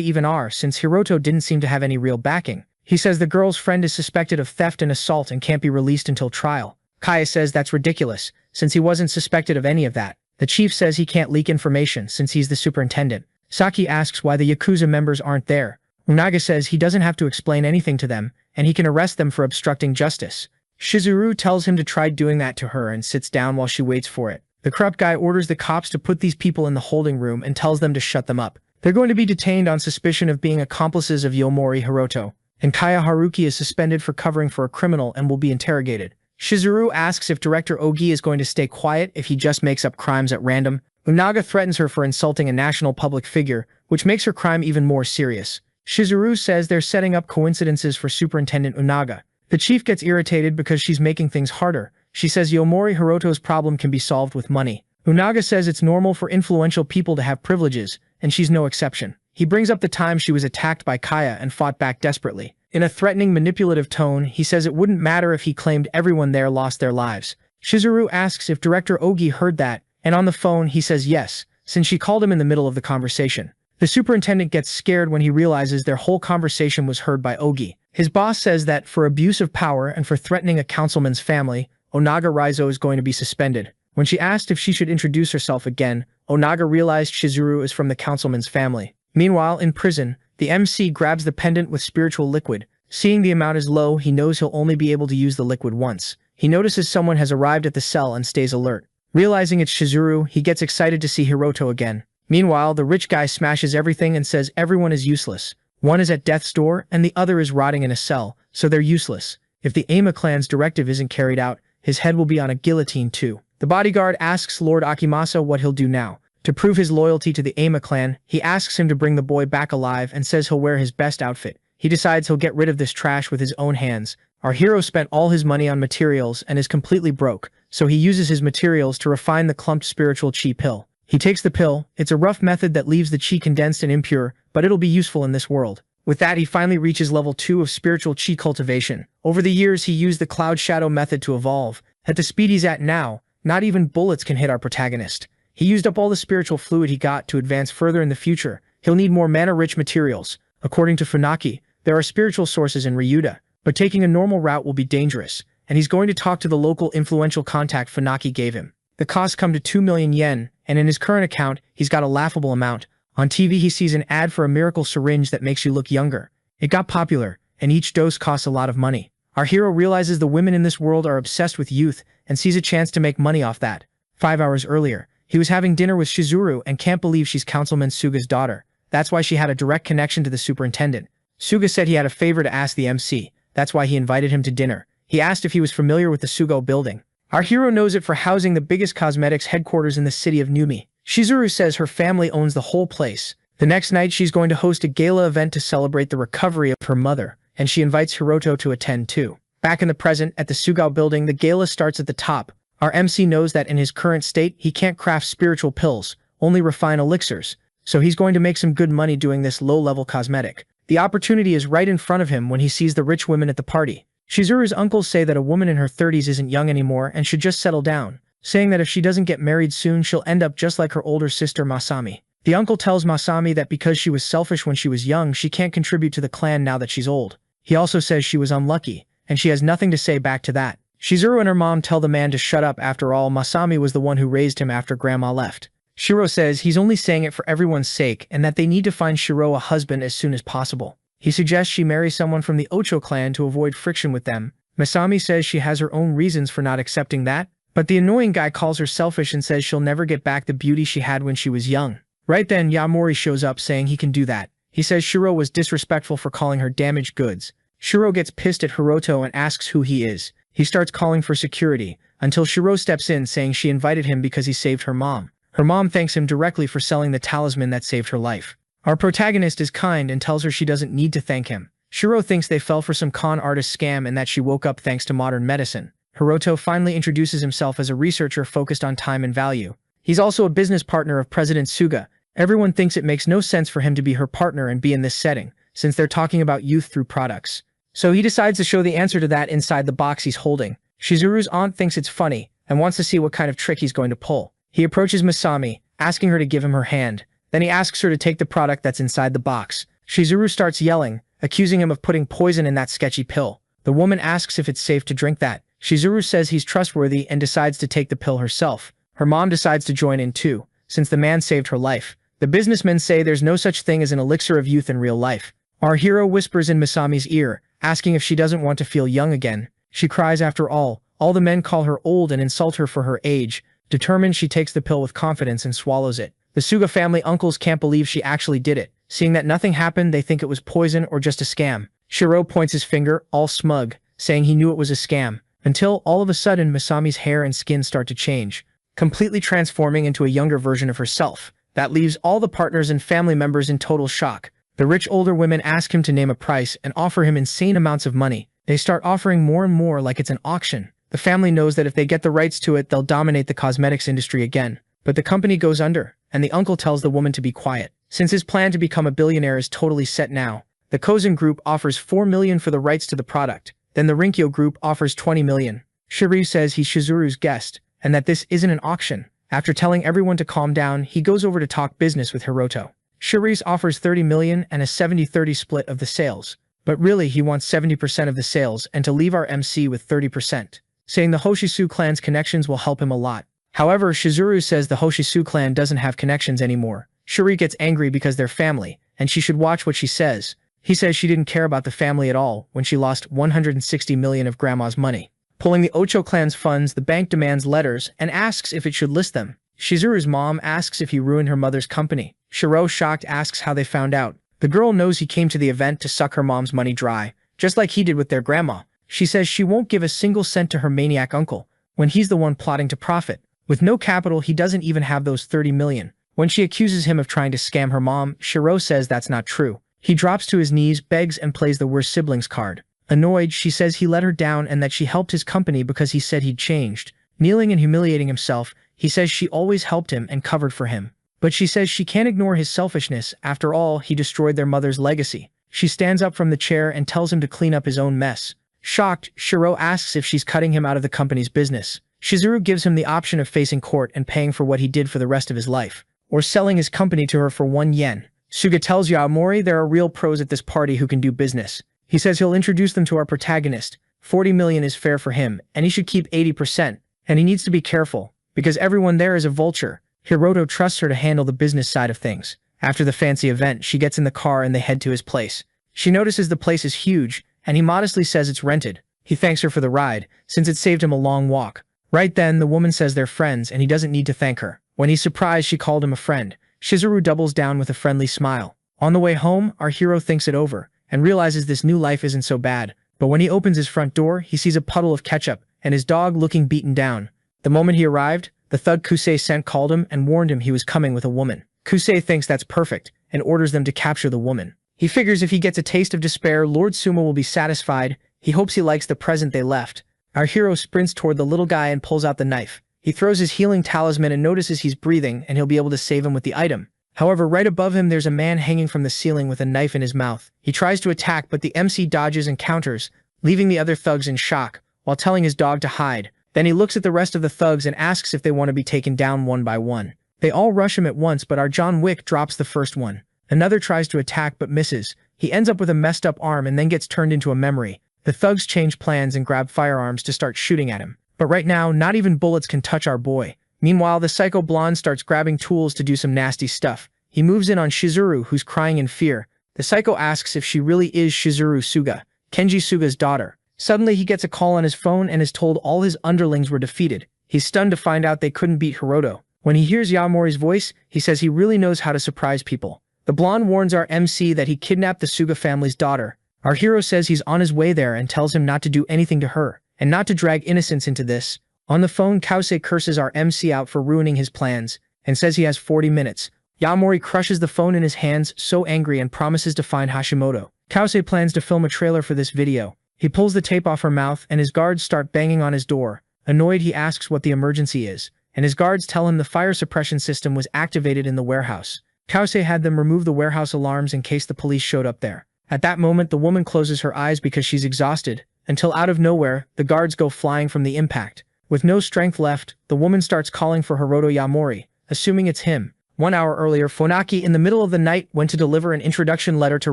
even are since Hiroto didn't seem to have any real backing. He says the girl's friend is suspected of theft and assault and can't be released until trial. Kaya says that's ridiculous, since he wasn't suspected of any of that. The chief says he can't leak information since he's the superintendent. Saki asks why the Yakuza members aren't there. Unaga says he doesn't have to explain anything to them, and he can arrest them for obstructing justice. Shizuru tells him to try doing that to her and sits down while she waits for it. The corrupt guy orders the cops to put these people in the holding room and tells them to shut them up. They're going to be detained on suspicion of being accomplices of Yomori Hiroto, and Kaya Haruki is suspended for covering for a criminal and will be interrogated. Shizuru asks if Director Ogi is going to stay quiet if he just makes up crimes at random. Unaga threatens her for insulting a national public figure, which makes her crime even more serious. Shizuru says they're setting up coincidences for Superintendent Unaga. The chief gets irritated because she's making things harder. She says Yomori Hiroto's problem can be solved with money. Unaga says it's normal for influential people to have privileges, and she's no exception. He brings up the time she was attacked by Kaya and fought back desperately. In a threatening, manipulative tone, he says it wouldn't matter if he claimed everyone there lost their lives. Shizuru asks if Director Ogi heard that, and on the phone he says yes, since she called him in the middle of the conversation. The superintendent gets scared when he realizes their whole conversation was heard by Ogi. His boss says that for abuse of power and for threatening a councilman's family, Onaga Raizo is going to be suspended. When she asked if she should introduce herself again, Onaga realized Shizuru is from the councilman's family. Meanwhile, in prison, the MC grabs the pendant with spiritual liquid. Seeing the amount is low, he knows he'll only be able to use the liquid once. He notices someone has arrived at the cell and stays alert. Realizing it's Shizuru, he gets excited to see Hiroto again. Meanwhile, the rich guy smashes everything and says everyone is useless. One is at death's door and the other is rotting in a cell, so they're useless. If the Ama clan's directive isn't carried out, his head will be on a guillotine too. The bodyguard asks Lord Akimasa what he'll do now. To prove his loyalty to the Ama clan, he asks him to bring the boy back alive and says he'll wear his best outfit. He decides he'll get rid of this trash with his own hands. Our hero spent all his money on materials and is completely broke, so he uses his materials to refine the clumped spiritual chi pill. He takes the pill. It's a rough method that leaves the chi condensed and impure, but it'll be useful in this world. With that, he finally reaches level 2 of spiritual chi cultivation. Over the years, he used the cloud shadow method to evolve. At the speed he's at now, not even bullets can hit our protagonist. He used up all the spiritual fluid he got to advance further in the future. He'll need more mana-rich materials. According to Funaki, there are spiritual sources in Ryuda, but taking a normal route will be dangerous, and he's going to talk to the local influential contact Funaki gave him. The costs come to 2 million yen, and in his current account, he's got a laughable amount. On TV, he sees an ad for a miracle syringe that makes you look younger. It got popular, and each dose costs a lot of money. Our hero realizes the women in this world are obsessed with youth and sees a chance to make money off that. 5 hours earlier, he was having dinner with Shizuru and can't believe she's Councilman Suga's daughter. That's why she had a direct connection to the superintendent. Suga said he had a favor to ask the MC. That's why he invited him to dinner. He asked if he was familiar with the Sugo building. Our hero knows it for housing the biggest cosmetics headquarters in the city of Numi. Shizuru says her family owns the whole place. The next night, she's going to host a gala event to celebrate the recovery of her mother, and she invites Hiroto to attend too. Back in the present, at the Sugao building, the gala starts at the top. Our MC knows that in his current state, he can't craft spiritual pills, only refine elixirs, so he's going to make some good money doing this low-level cosmetic. The opportunity is right in front of him when he sees the rich women at the party. Shizuru's uncles say that a woman in her 30s isn't young anymore and should just settle down, saying that if she doesn't get married soon, she'll end up just like her older sister Masami. The uncle tells Masami that because she was selfish when she was young, she can't contribute to the clan now that she's old. He also says she was unlucky, and she has nothing to say back to that. Shizuru and her mom tell the man to shut up. After all, Masami was the one who raised him after grandma left. Shiro says he's only saying it for everyone's sake and that they need to find Shiro a husband as soon as possible. He suggests she marry someone from the Ocho clan to avoid friction with them. Masami says she has her own reasons for not accepting that, but the annoying guy calls her selfish and says she'll never get back the beauty she had when she was young. Right then, Yamori shows up saying he can do that. He says Shiro was disrespectful for calling her damaged goods. Shiro gets pissed at Hiroto and asks who he is. He starts calling for security, until Shiro steps in saying she invited him because he saved her mom. Her mom thanks him directly for selling the talisman that saved her life. Our protagonist is kind and tells her she doesn't need to thank him. Shiro thinks they fell for some con artist scam and that she woke up thanks to modern medicine. Hiroto finally introduces himself as a researcher focused on time and value. He's also a business partner of President Suga. Everyone thinks it makes no sense for him to be her partner and be in this setting, since they're talking about youth through products. So he decides to show the answer to that inside the box he's holding. Shizuru's aunt thinks it's funny and wants to see what kind of trick he's going to pull. He approaches Masami, asking her to give him her hand. Then he asks her to take the product that's inside the box. Shizuru starts yelling, accusing him of putting poison in that sketchy pill. The woman asks if it's safe to drink that. Shizuru says he's trustworthy and decides to take the pill herself. Her mom decides to join in too, since the man saved her life. The businessmen say there's no such thing as an elixir of youth in real life. Our hero whispers in Masami's ear, asking if she doesn't want to feel young again. She cries after all the men call her old and insult her for her age. Determined, she takes the pill with confidence and swallows it. The Suga family uncles can't believe she actually did it. Seeing that nothing happened, they think it was poison or just a scam. Shiro points his finger, all smug, saying he knew it was a scam, until all of a sudden Masami's hair and skin start to change, completely transforming into a younger version of herself. That leaves all the partners and family members in total shock. The rich older women ask him to name a price and offer him insane amounts of money. They start offering more and more like it's an auction. The family knows that if they get the rights to it, they'll dominate the cosmetics industry again. But the company goes under, and the uncle tells the woman to be quiet, since his plan to become a billionaire is totally set now. The Kozen group offers 4 million for the rights to the product. Then the Rinkyo group offers 20 million. Shiryu says he's Shizuru's guest, and that this isn't an auction. After telling everyone to calm down, he goes over to talk business with Hiroto. Shiryu offers 30 million and a 70-30 split of the sales. But really he wants 70% of the sales and to leave our MC with 30%, saying the Hoshisu clan's connections will help him a lot. However, Shizuru says the Hoshisu clan doesn't have connections anymore. Shuri gets angry because they're family, and she should watch what she says. He says she didn't care about the family at all when she lost 160 million of grandma's money. Pulling the Ocho clan's funds, the bank demands letters and asks if it should list them. Shizuru's mom asks if he ruined her mother's company. Shiro, shocked, asks how they found out. The girl knows he came to the event to suck her mom's money dry, just like he did with their grandma. She says she won't give a single cent to her maniac uncle, when he's the one plotting to profit. With no capital, he doesn't even have those 30 million. When she accuses him of trying to scam her mom, Shiro says that's not true. He drops to his knees, begs, and plays the worst siblings card. Annoyed, she says he let her down and that she helped his company because he said he'd changed. Kneeling and humiliating himself, he says she always helped him and covered for him. But she says she can't ignore his selfishness. After all, he destroyed their mother's legacy. She stands up from the chair and tells him to clean up his own mess. Shocked, Shiro asks if she's cutting him out of the company's business. Shizuru gives him the option of facing court and paying for what he did for the rest of his life, or selling his company to her for 1 yen. Suga tells Yaomori there are real pros at this party who can do business. He says he'll introduce them to our protagonist. 40 million is fair for him, and he should keep 80%. And he needs to be careful, because everyone there is a vulture. Hiroto trusts her to handle the business side of things. After the fancy event, she gets in the car and they head to his place. She notices the place is huge, and he modestly says it's rented. He thanks her for the ride, since it saved him a long walk. Right then, the woman says they're friends and he doesn't need to thank her. When he's surprised she called him a friend, Shizuru doubles down with a friendly smile. On the way home, our hero thinks it over, and realizes this new life isn't so bad. But when he opens his front door, he sees a puddle of ketchup, and his dog looking beaten down. The moment he arrived, the thug Kusei sent called him and warned him he was coming with a woman. Kusei thinks that's perfect, and orders them to capture the woman. He figures if he gets a taste of despair, Lord Sumo will be satisfied. He hopes he likes the present they left. Our hero sprints toward the little guy and pulls out the knife. He throws his healing talisman and notices he's breathing, and he'll be able to save him with the item. However, right above him there's a man hanging from the ceiling with a knife in his mouth. He tries to attack, but the MC dodges and counters, leaving the other thugs in shock, while telling his dog to hide. Then he looks at the rest of the thugs and asks if they want to be taken down one by one. They all rush him at once, but our John Wick drops the first one. Another tries to attack but misses. He ends up with a messed up arm and then gets turned into a memory. The thugs change plans and grab firearms to start shooting at him. But right now, not even bullets can touch our boy. Meanwhile, the psycho blonde starts grabbing tools to do some nasty stuff. He moves in on Shizuru, who's crying in fear. The psycho asks if she really is Shizuru Suga, Kenji Suga's daughter. Suddenly, he gets a call on his phone and is told all his underlings were defeated. He's stunned to find out they couldn't beat Hiroto. When he hears Yaomori's voice, he says he really knows how to surprise people. The blonde warns our MC that he kidnapped the Suga family's daughter. Our hero says he's on his way there and tells him not to do anything to her, and not to drag innocence into this. On the phone, Kause curses our MC out for ruining his plans, and says he has 40 minutes. Yaomori crushes the phone in his hands, so angry, and promises to find Hashimoto. Kause plans to film a trailer for this video. He pulls the tape off her mouth, and his guards start banging on his door. Annoyed, he asks what the emergency is, and his guards tell him the fire suppression system was activated in the warehouse. Kause had them remove the warehouse alarms in case the police showed up there. At that moment, the woman closes her eyes because she's exhausted, until out of nowhere, the guards go flying from the impact. With no strength left, the woman starts calling for Hiroto Yaomori, assuming it's him. 1 hour earlier, Funaki in the middle of the night went to deliver an introduction letter to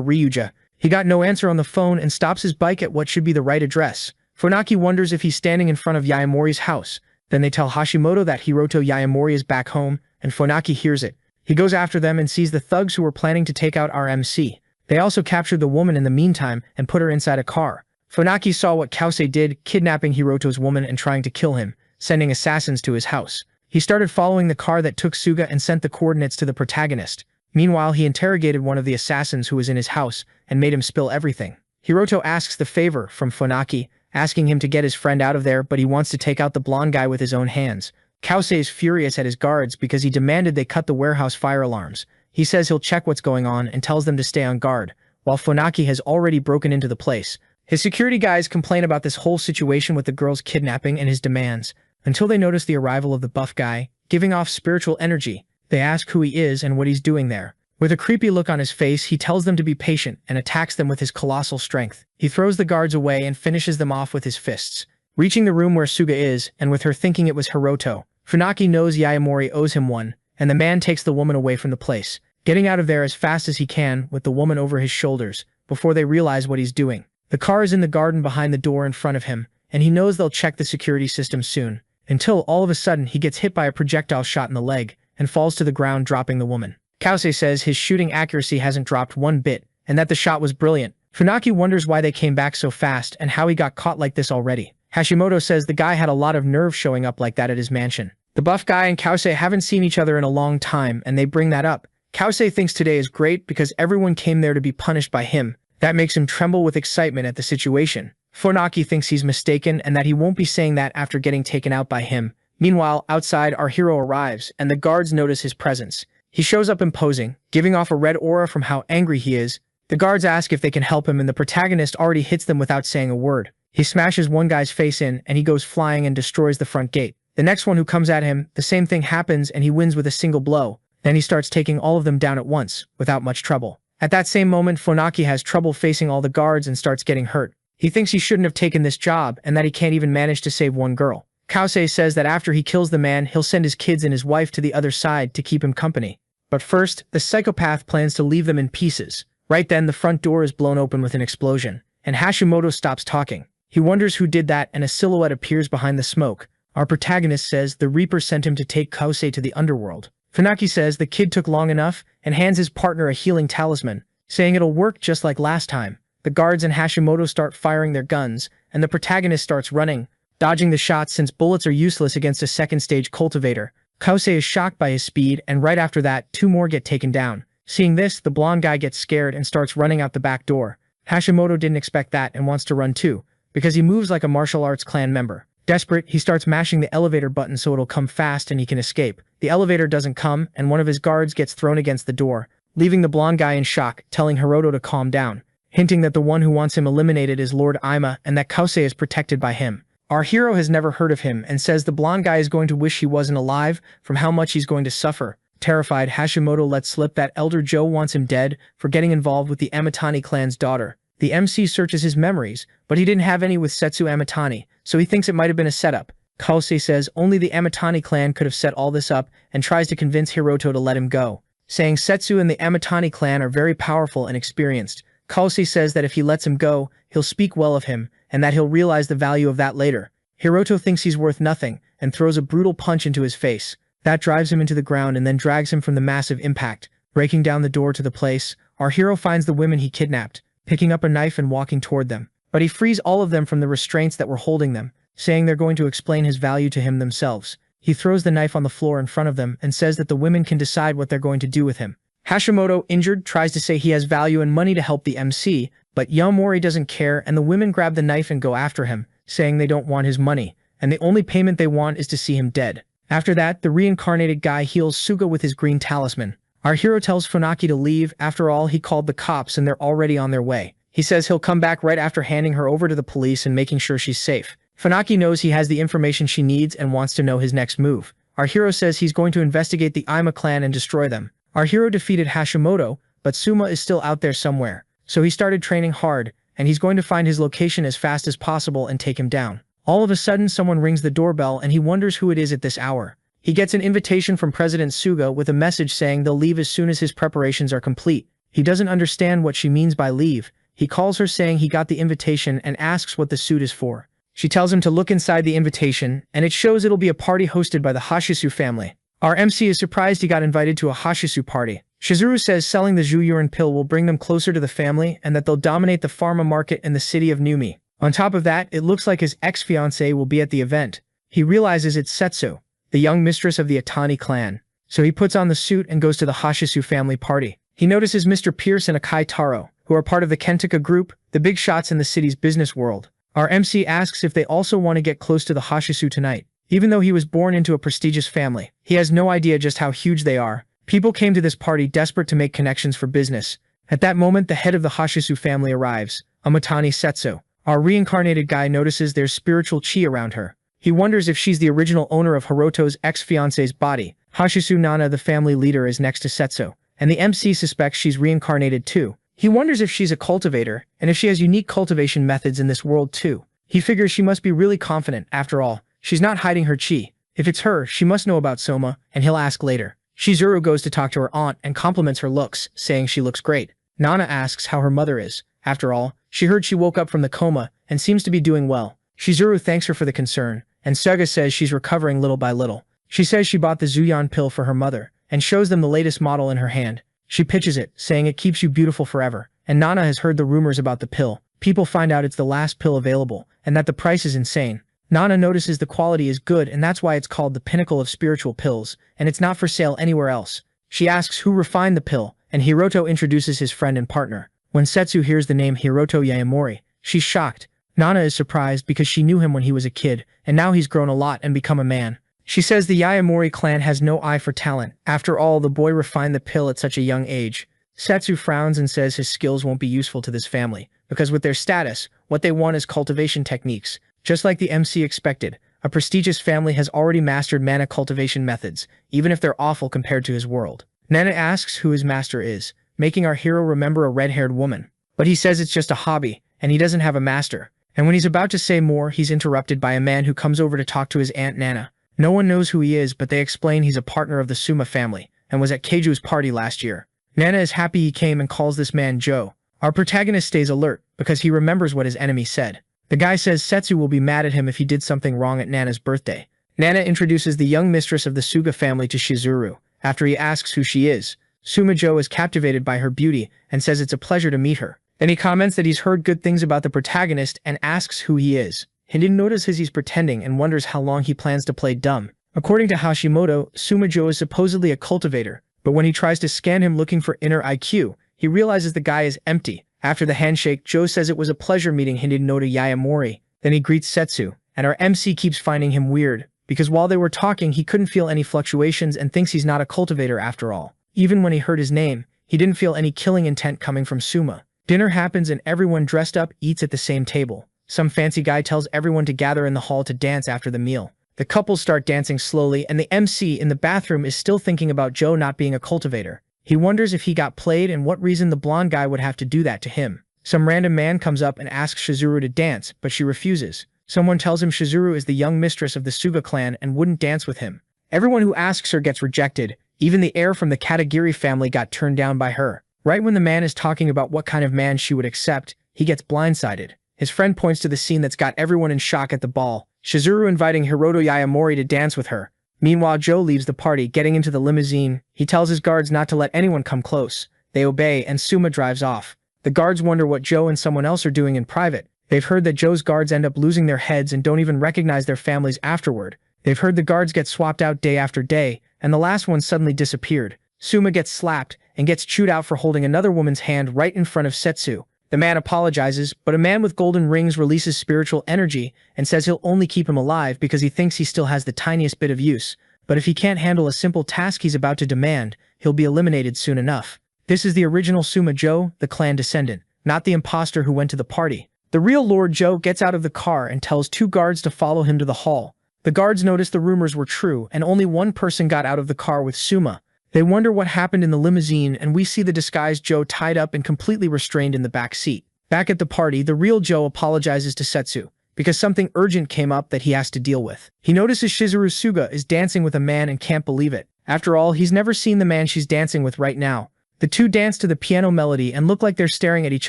Ryuja. He got no answer on the phone and stops his bike at what should be the right address. Funaki wonders if he's standing in front of Yayamori's house. Then they tell Hashimoto that Hiroto Yayamori is back home, and Funaki hears it. He goes after them and sees the thugs who were planning to take out our MC. They also captured the woman in the meantime and put her inside a car. Funaki saw what Kause did, kidnapping Hiroto's woman and trying to kill him, sending assassins to his house. He started following the car that took Suga and sent the coordinates to the protagonist. Meanwhile, he interrogated one of the assassins who was in his house and made him spill everything. Hiroto asks the favor from Funaki, asking him to get his friend out of there, but he wants to take out the blonde guy with his own hands. Kause is furious at his guards because he demanded they cut the warehouse fire alarms. He says he'll check what's going on and tells them to stay on guard, while Funaki has already broken into the place. His security guys complain about this whole situation with the girl's kidnapping and his demands, until they notice the arrival of the buff guy, giving off spiritual energy. They ask who he is and what he's doing there. With a creepy look on his face, he tells them to be patient and attacks them with his colossal strength. He throws the guards away and finishes them off with his fists. Reaching the room where Suga is, and with her thinking it was Hiroto, Funaki knows Yayamori owes him one, and the man takes the woman away from the place, getting out of there as fast as he can with the woman over his shoulders, before they realize what he's doing. The car is in the garden behind the door in front of him, and he knows they'll check the security system soon, until all of a sudden he gets hit by a projectile shot in the leg, and falls to the ground dropping the woman. Kause says his shooting accuracy hasn't dropped one bit, and that the shot was brilliant. Funaki wonders why they came back so fast and how he got caught like this already. Hashimoto says the guy had a lot of nerve showing up like that at his mansion. The buff guy and Kause haven't seen each other in a long time, and they bring that up. Kause thinks today is great because everyone came there to be punished by him. That makes him tremble with excitement at the situation. Funaki thinks he's mistaken and that he won't be saying that after getting taken out by him. Meanwhile, outside, our hero arrives, and the guards notice his presence. He shows up imposing, giving off a red aura from how angry he is. The guards ask if they can help him, and the protagonist already hits them without saying a word. He smashes one guy's face in, and he goes flying and destroys the front gate. The next one who comes at him, the same thing happens and he wins with a single blow. Then he starts taking all of them down at once, without much trouble. At that same moment, Funaki has trouble facing all the guards and starts getting hurt. He thinks he shouldn't have taken this job and that he can't even manage to save one girl. Kause says that after he kills the man, he'll send his kids and his wife to the other side to keep him company. But first, the psychopath plans to leave them in pieces. Right then, the front door is blown open with an explosion, and Hashimoto stops talking. He wonders who did that, and a silhouette appears behind the smoke. Our protagonist says the Reaper sent him to take Kause to the underworld. Funaki says the kid took long enough and hands his partner a healing talisman, saying it'll work just like last time. The guards and Hashimoto start firing their guns, and the protagonist starts running, dodging the shots since bullets are useless against a second-stage cultivator. Kause is shocked by his speed, and right after that, 2 more get taken down. Seeing this, the blonde guy gets scared and starts running out the back door. Hashimoto didn't expect that and wants to run too, because he moves like a martial arts clan member. Desperate, he starts mashing the elevator button so it'll come fast and he can escape. The elevator doesn't come, and one of his guards gets thrown against the door, leaving the blonde guy in shock, telling Hiroto to calm down, hinting that the one who wants him eliminated is Lord Ima and that Kause is protected by him. Our hero has never heard of him and says the blonde guy is going to wish he wasn't alive from how much he's going to suffer. Terrified, Hashimoto lets slip that Elder Joe wants him dead for getting involved with the Amatani clan's daughter. The MC searches his memories, but he didn't have any with Setsu Amatani, so he thinks it might have been a setup. Kause says only the Amatani clan could have set all this up and tries to convince Hiroto to let him go, saying Setsu and the Amatani clan are very powerful and experienced. Kause says that if he lets him go, he'll speak well of him, and that he'll realize the value of that later. Hiroto thinks he's worth nothing, and throws a brutal punch into his face. That drives him into the ground and then drags him from the massive impact. Breaking down the door to the place, our hero finds the women he kidnapped, picking up a knife and walking toward them. But he frees all of them from the restraints that were holding them, saying they're going to explain his value to him themselves. He throws the knife on the floor in front of them and says that the women can decide what they're going to do with him. Hashimoto, injured, tries to say he has value and money to help the MC, but Yamori doesn't care and the women grab the knife and go after him, saying they don't want his money, and the only payment they want is to see him dead. After that, the reincarnated guy heals Suga with his green talisman. Our hero tells Funaki to leave. After all, he called the cops and they're already on their way. He says he'll come back right after handing her over to the police and making sure she's safe. Funaki knows he has the information she needs and wants to know his next move. Our hero says he's going to investigate the Ima clan and destroy them. Our hero defeated Hashimoto, but Suma is still out there somewhere. So he started training hard, and he's going to find his location as fast as possible and take him down. All of a sudden, someone rings the doorbell and he wonders who it is at this hour. He gets an invitation from President Suga with a message saying they'll leave as soon as his preparations are complete. He doesn't understand what she means by leave. He calls her saying he got the invitation and asks what the suit is for. She tells him to look inside the invitation, and it shows it'll be a party hosted by the Hashisu family. Our MC is surprised he got invited to a Hashisu party. Shizuru says selling the Zhuyuan pill will bring them closer to the family and that they'll dominate the pharma market in the city of Numi. On top of that, it looks like his ex-fiancée will be at the event. He realizes it's Setsu, the young mistress of the Atani clan. So he puts on the suit and goes to the Hashisu family party. He notices Mr. Pierce and Akai Taro, who are part of the Kentaka group, the big shots in the city's business world. Our MC asks if they also want to get close to the Hashisu tonight. Even though he was born into a prestigious family, he has no idea just how huge they are. People came to this party desperate to make connections for business. At that moment, the head of the Hashisu family arrives, Amatani Setsu. Our reincarnated guy notices there's spiritual chi around her. He wonders if she's the original owner of Hiroto's ex-fiancée's body. Hashisu Nana, the family leader, is next to Setsu, and the MC suspects she's reincarnated too. He wonders if she's a cultivator, and if she has unique cultivation methods in this world too. He figures she must be really confident, after all. She's not hiding her chi. If it's her, she must know about Soma, and he'll ask later. Shizuru goes to talk to her aunt and compliments her looks, saying she looks great. Nana asks how her mother is. After all, she heard she woke up from the coma and seems to be doing well. Shizuru thanks her for the concern, and Suga says she's recovering little by little. She says she bought the Zuyuan pill for her mother, and shows them the latest model in her hand. She pitches it, saying it keeps you beautiful forever, and Nana has heard the rumors about the pill. People find out it's the last pill available, and that the price is insane. Nana notices the quality is good and that's why it's called the pinnacle of spiritual pills, and it's not for sale anywhere else. She asks who refined the pill, and Hiroto introduces his friend and partner. When Setsu hears the name Hiroto Yayamori, she's shocked. Nana is surprised because she knew him when he was a kid, and now he's grown a lot and become a man. She says the Yayamori clan has no eye for talent. After all, the boy refined the pill at such a young age. Setsu frowns and says his skills won't be useful to this family, because with their status, what they want is cultivation techniques. Just like the MC expected, a prestigious family has already mastered mana cultivation methods, even if they're awful compared to his world. Nana asks who his master is, making our hero remember a red-haired woman. But he says it's just a hobby, and he doesn't have a master. And when he's about to say more, he's interrupted by a man who comes over to talk to his aunt Nana. No one knows who he is, but they explain he's a partner of the Suma family, and was at Keiju's party last year. Nana is happy he came and calls this man Joe. Our protagonist stays alert, because he remembers what his enemy said. The guy says Setsu will be mad at him if he did something wrong at Nana's birthday. Nana introduces the young mistress of the Suga family to Shizuru. After he asks who she is, Sumajo is captivated by her beauty and says it's a pleasure to meet her. Then he comments that he's heard good things about the protagonist and asks who he is. Hindin notices he's pretending and wonders how long he plans to play dumb. According to Hashimoto, Sumajo is supposedly a cultivator, but when he tries to scan him looking for inner IQ, he realizes the guy is empty. After the handshake, Joe says it was a pleasure meeting Hindinoda Yayamori. Then he greets Setsu, and our MC keeps finding him weird, because while they were talking he couldn't feel any fluctuations and thinks he's not a cultivator after all. Even when he heard his name, he didn't feel any killing intent coming from Suma. Dinner happens and everyone dressed up eats at the same table. Some fancy guy tells everyone to gather in the hall to dance after the meal. The couples start dancing slowly and the MC in the bathroom is still thinking about Joe not being a cultivator. He wonders if he got played and what reason the blonde guy would have to do that to him. Some random man comes up and asks Shizuru to dance, but she refuses. Someone tells him Shizuru is the young mistress of the Suga clan and wouldn't dance with him. Everyone who asks her gets rejected. Even the heir from the Katagiri family got turned down by her. Right when the man is talking about what kind of man she would accept, he gets blindsided. His friend points to the scene that's got everyone in shock at the ball. Shizuru inviting Hiroto Yayamori to dance with her. Meanwhile, Joe leaves the party, getting into the limousine. He tells his guards not to let anyone come close. They obey, and Suma drives off. The guards wonder what Joe and someone else are doing in private. They've heard that Joe's guards end up losing their heads and don't even recognize their families afterward. They've heard the guards get swapped out day after day, and the last one suddenly disappeared. Suma gets slapped and gets chewed out for holding another woman's hand right in front of Setsu. The man apologizes, but a man with golden rings releases spiritual energy and says he'll only keep him alive because he thinks he still has the tiniest bit of use. But if he can't handle a simple task he's about to demand, he'll be eliminated soon enough. This is the original Suma Joe, the clan descendant, not the imposter who went to the party. The real Lord Joe gets out of the car and tells two guards to follow him to the hall. The guards notice the rumors were true and only one person got out of the car with Suma. They wonder what happened in the limousine and we see the disguised Joe tied up and completely restrained in the back seat. Back at the party, the real Joe apologizes to Setsu because something urgent came up that he has to deal with. He notices Shizuru Suga is dancing with a man and can't believe it. After all, he's never seen the man she's dancing with right now. The two dance to the piano melody and look like they're staring at each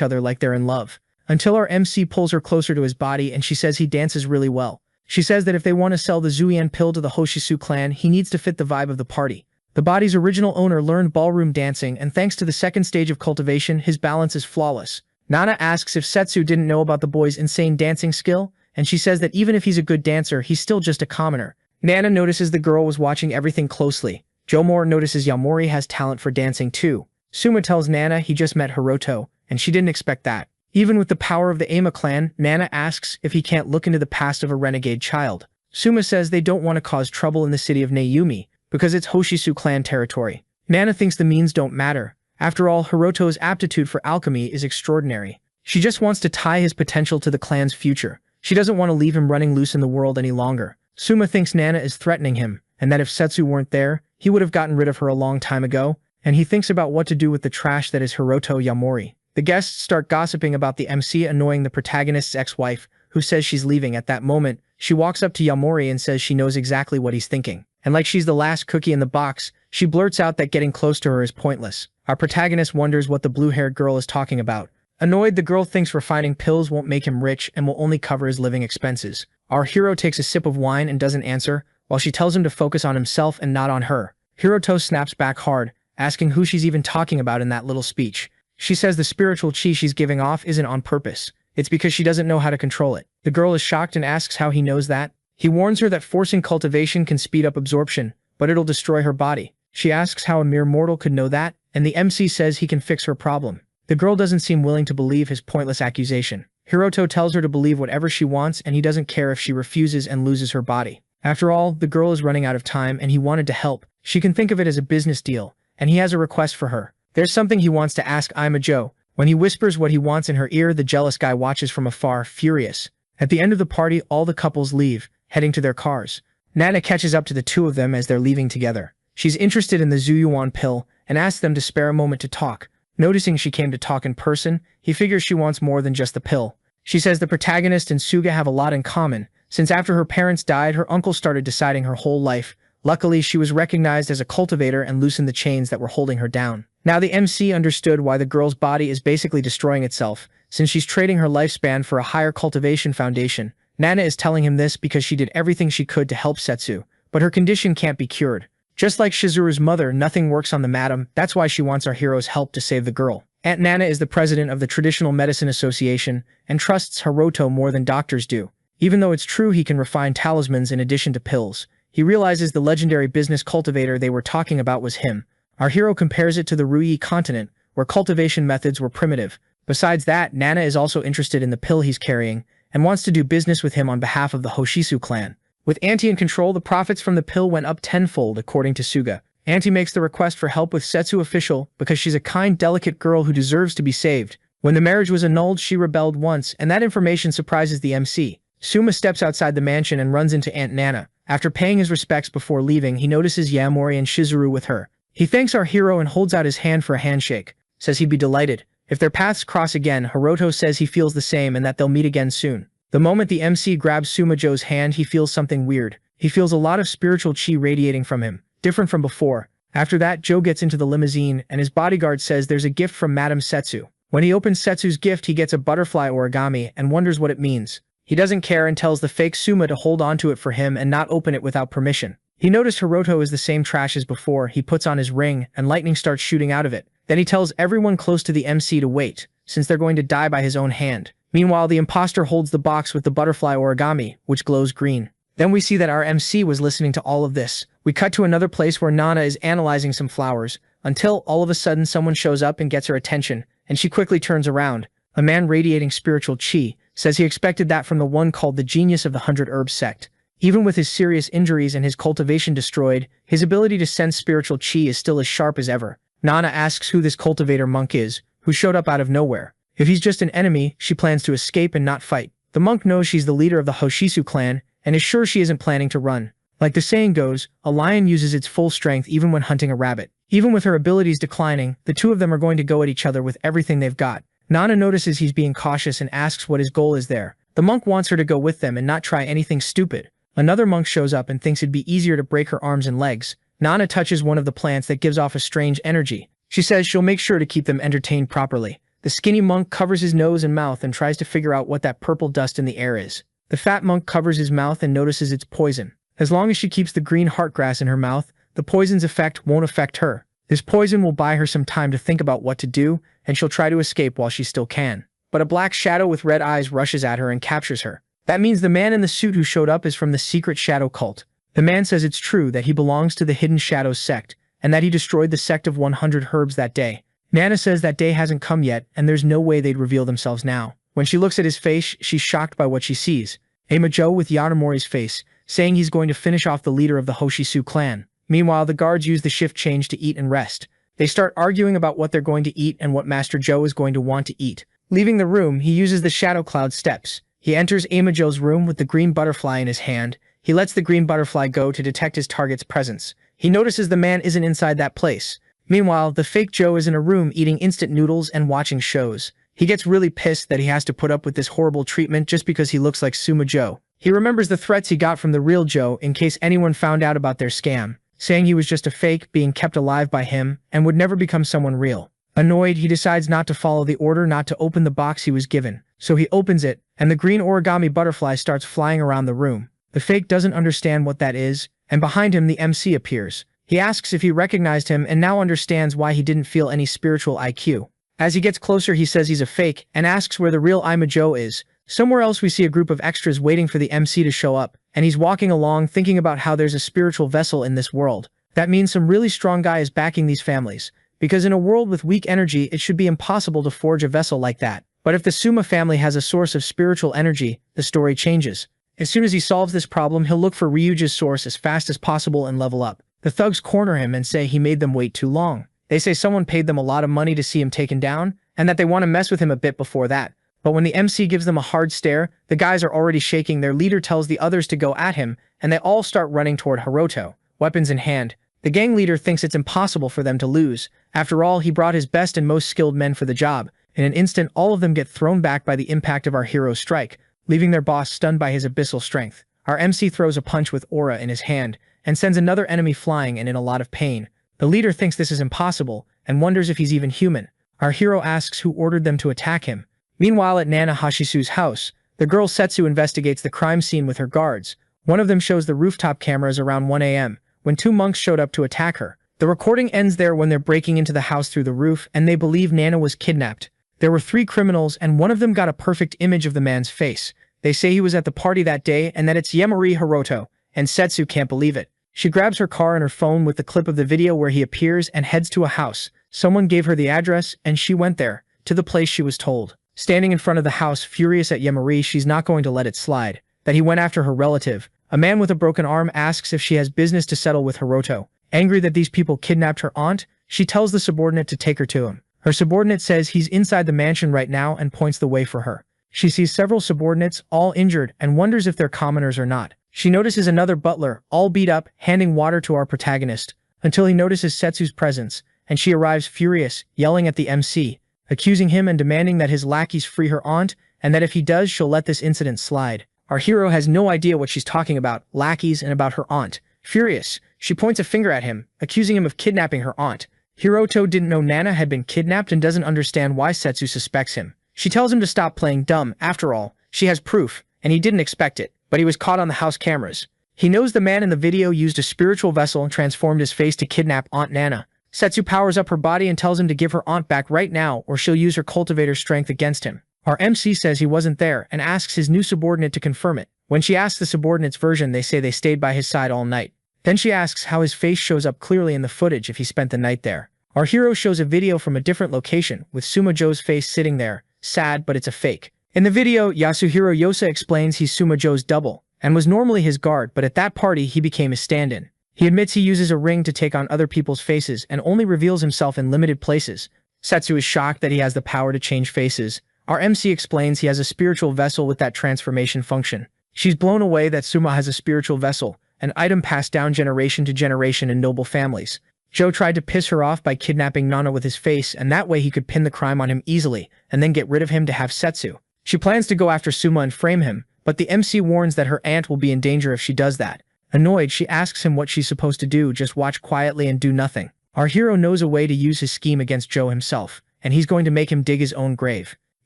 other like they're in love. Until our MC pulls her closer to his body and she says he dances really well. She says that if they want to sell the Zuian pill to the Hoshisu clan, he needs to fit the vibe of the party. The body's original owner learned ballroom dancing, and thanks to the second stage of cultivation, his balance is flawless. Nana asks if Setsu didn't know about the boy's insane dancing skill, and she says that even if he's a good dancer, he's still just a commoner. Nana notices the girl was watching everything closely. Jomor notices Yamori has talent for dancing too. Suma tells Nana he just met Hiroto, and she didn't expect that. Even with the power of the Ama clan, Nana asks if he can't look into the past of a renegade child. Suma says they don't want to cause trouble in the city of Neiyumi, because it's Hoshisu clan territory. Nana thinks the means don't matter. After all, Hiroto's aptitude for alchemy is extraordinary. She just wants to tie his potential to the clan's future. She doesn't want to leave him running loose in the world any longer. Suma thinks Nana is threatening him, and that if Setsu weren't there, he would have gotten rid of her a long time ago, and he thinks about what to do with the trash that is Hiroto Yamori. The guests start gossiping about the MC annoying the protagonist's ex-wife, who says she's leaving. At that moment, she walks up to Yamori and says she knows exactly what he's thinking. And like she's the last cookie in the box, she blurts out that getting close to her is pointless. Our protagonist wonders what the blue-haired girl is talking about. Annoyed, the girl thinks refining pills won't make him rich and will only cover his living expenses. Our hero takes a sip of wine and doesn't answer, while she tells him to focus on himself and not on her. Hiroto snaps back hard, asking who she's even talking about in that little speech. She says the spiritual chi she's giving off isn't on purpose. It's because she doesn't know how to control it. The girl is shocked and asks how he knows that. He warns her that forcing cultivation can speed up absorption, but it'll destroy her body. She asks how a mere mortal could know that, and the MC says he can fix her problem. The girl doesn't seem willing to believe his pointless accusation. Hiroto tells her to believe whatever she wants, and he doesn't care if she refuses and loses her body. After all, the girl is running out of time and he wanted to help. She can think of it as a business deal, and he has a request for her. There's something he wants to ask Ima Jo. When he whispers what he wants in her ear, the jealous guy watches from afar, furious. At the end of the party, all the couples leave, heading to their cars. Nana catches up to the two of them as they're leaving together. She's interested in the Zuyuan pill and asks them to spare a moment to talk. Noticing she came to talk in person, he figures she wants more than just the pill. She says the protagonist and Suga have a lot in common, since after her parents died, her uncle started deciding her whole life. Luckily, she was recognized as a cultivator and loosened the chains that were holding her down. Now the MC understood why the girl's body is basically destroying itself, since she's trading her lifespan for a higher cultivation foundation. Nana is telling him this because she did everything she could to help Setsu, but her condition can't be cured. Just like Shizuru's mother, nothing works on the madam. That's why she wants our hero's help to save the girl. Aunt Nana is the president of the Traditional Medicine Association and trusts Hiroto more than doctors do. Even though it's true he can refine talismans in addition to pills, he realizes the legendary business cultivator they were talking about was him. Our hero compares it to the Ruyi continent, where cultivation methods were primitive. Besides that, Nana is also interested in the pill he's carrying and wants to do business with him on behalf of the Hoshisu clan. With Auntie in control, the profits from the pill went up tenfold according to Suga. Auntie makes the request for help with Setsu official because she's a kind, delicate girl who deserves to be saved. When the marriage was annulled, she rebelled once, and that information surprises the MC. Suma steps outside the mansion and runs into Aunt Nana. After paying his respects before leaving, he notices Yamori and Shizuru with her. He thanks our hero and holds out his hand for a handshake, says he'd be delighted. If their paths cross again, Hiroto says he feels the same and that they'll meet again soon. The moment the MC grabs Sumajo's hand, he feels something weird. He feels a lot of spiritual chi radiating from him, different from before. After that, Joe gets into the limousine and his bodyguard says there's a gift from Madame Setsu. When he opens Setsu's gift, he gets a butterfly origami and wonders what it means. He doesn't care and tells the fake Suma to hold onto it for him and not open it without permission. He noticed Hiroto is the same trash as before. He puts on his ring and lightning starts shooting out of it. Then he tells everyone close to the MC to wait, since they're going to die by his own hand. Meanwhile, the imposter holds the box with the butterfly origami, which glows green. Then we see that our MC was listening to all of this. We cut to another place where Nana is analyzing some flowers, until all of a sudden someone shows up and gets her attention, and she quickly turns around. A man radiating spiritual chi says he expected that from the one called the Genius of the 100 Herbs sect. Even with his serious injuries and his cultivation destroyed, his ability to sense spiritual chi is still as sharp as ever. Nana asks who this cultivator monk is, who showed up out of nowhere. If he's just an enemy, she plans to escape and not fight. The monk knows she's the leader of the Hoshisu clan, and is sure she isn't planning to run. Like the saying goes, a lion uses its full strength even when hunting a rabbit. Even with her abilities declining, the two of them are going to go at each other with everything they've got. Nana notices he's being cautious and asks what his goal is there. The monk wants her to go with them and not try anything stupid. Another monk shows up and thinks it'd be easier to break her arms and legs. Nana touches one of the plants that gives off a strange energy. She says she'll make sure to keep them entertained properly. The skinny monk covers his nose and mouth and tries to figure out what that purple dust in the air is. The fat monk covers his mouth and notices it's poison. As long as she keeps the green heart grass in her mouth, the poison's effect won't affect her. This poison will buy her some time to think about what to do, and she'll try to escape while she still can. But a black shadow with red eyes rushes at her and captures her. That means the man in the suit who showed up is from the secret shadow cult. The man says it's true that he belongs to the Hidden Shadows sect, and that he destroyed the sect of 100 herbs that day. Nana says that day hasn't come yet, and there's no way they'd reveal themselves now. When she looks at his face, she's shocked by what she sees. Joe with Yanomori's face, saying he's going to finish off the leader of the Hoshisu clan. Meanwhile, the guards use the shift change to eat and rest. They start arguing about what they're going to eat and what Master Joe is going to want to eat. Leaving the room, he uses the Shadow Cloud steps. He enters Joe's room with the green butterfly in his hand. He lets the green butterfly go to detect his target's presence. He notices the man isn't inside that place. Meanwhile, the fake Joe is in a room eating instant noodles and watching shows. He gets really pissed that he has to put up with this horrible treatment just because he looks like Suma Joe. He remembers the threats he got from the real Joe in case anyone found out about their scam, saying he was just a fake being kept alive by him and would never become someone real. Annoyed, he decides not to follow the order not to open the box he was given, so he opens it, and the green origami butterfly starts flying around the room. The fake doesn't understand what that is, and behind him the MC appears. He asks if he recognized him and now understands why he didn't feel any spiritual IQ. As he gets closer, he says he's a fake and asks where the real Ima Joe is. Somewhere else we see a group of extras waiting for the MC to show up, and he's walking along thinking about how there's a spiritual vessel in this world. That means some really strong guy is backing these families, because in a world with weak energy it should be impossible to forge a vessel like that. But if the Suma family has a source of spiritual energy, the story changes. As soon as he solves this problem, he'll look for Ryuja's source as fast as possible and level up. The thugs corner him and say he made them wait too long. They say someone paid them a lot of money to see him taken down, and that they want to mess with him a bit before that. But when the MC gives them a hard stare, the guys are already shaking. Their leader tells the others to go at him, and they all start running toward Hiroto, weapons in hand. The gang leader thinks it's impossible for them to lose. After all, he brought his best and most skilled men for the job. In an instant, all of them get thrown back by the impact of our hero's strike, leaving their boss stunned by his abyssal strength. Our MC throws a punch with aura in his hand, and sends another enemy flying and in a lot of pain. The leader thinks this is impossible, and wonders if he's even human. Our hero asks who ordered them to attack him. Meanwhile, at Nana Hashisu's house, the girl Setsu investigates the crime scene with her guards. One of them shows the rooftop cameras around 1 a.m., when 2 monks showed up to attack her. The recording ends there when they're breaking into the house through the roof, and they believe Nana was kidnapped. There were 3 criminals, and one of them got a perfect image of the man's face. They say he was at the party that day and that it's Yamari Hiroto, and Setsu can't believe it. She grabs her car and her phone with the clip of the video where he appears and heads to a house. Someone gave her the address, and she went there, to the place she was told. Standing in front of the house, furious at Yamari, she's not going to let it slide. That he went after her relative. A man with a broken arm asks if she has business to settle with Hiroto. Angry that these people kidnapped her aunt, she tells the subordinate to take her to him. Her subordinate says he's inside the mansion right now and points the way for her. She sees several subordinates, all injured, and wonders if they're commoners or not. She notices another butler, all beat up, handing water to our protagonist, until he notices Setsu's presence, and she arrives furious, yelling at the MC, accusing him and demanding that his lackeys free her aunt, and that if he does, she'll let this incident slide. Our hero has no idea what she's talking about, lackeys and about her aunt. Furious, she points a finger at him, accusing him of kidnapping her aunt. Hiroto didn't know Nana had been kidnapped and doesn't understand why Setsu suspects him. She tells him to stop playing dumb. After all, she has proof, and he didn't expect it, but he was caught on the house cameras. He knows the man in the video used a spiritual vessel and transformed his face to kidnap Aunt Nana. Setsu powers up her body and tells him to give her aunt back right now or she'll use her cultivator strength against him. Our MC says he wasn't there and asks his new subordinate to confirm it. When she asks the subordinate's version, they say they stayed by his side all night. Then she asks how his face shows up clearly in the footage if he spent the night there. Our hero shows a video from a different location with Suma Joe's face sitting there. Sad, but it's a fake. In the video, Yasuhiro Yosa explains he's Suma Joe's double, and was normally his guard, but at that party he became his stand-in. He admits he uses a ring to take on other people's faces and only reveals himself in limited places. Setsu is shocked that he has the power to change faces. Our MC explains he has a spiritual vessel with that transformation function. She's blown away that Suma has a spiritual vessel, an item passed down generation to generation in noble families. Joe tried to piss her off by kidnapping Nana with his face, and that way he could pin the crime on him easily, and then get rid of him to have Setsu. She plans to go after Suma and frame him, but the MC warns that her aunt will be in danger if she does that. Annoyed, she asks him what she's supposed to do, just watch quietly and do nothing. Our hero knows a way to use his scheme against Joe himself, and he's going to make him dig his own grave.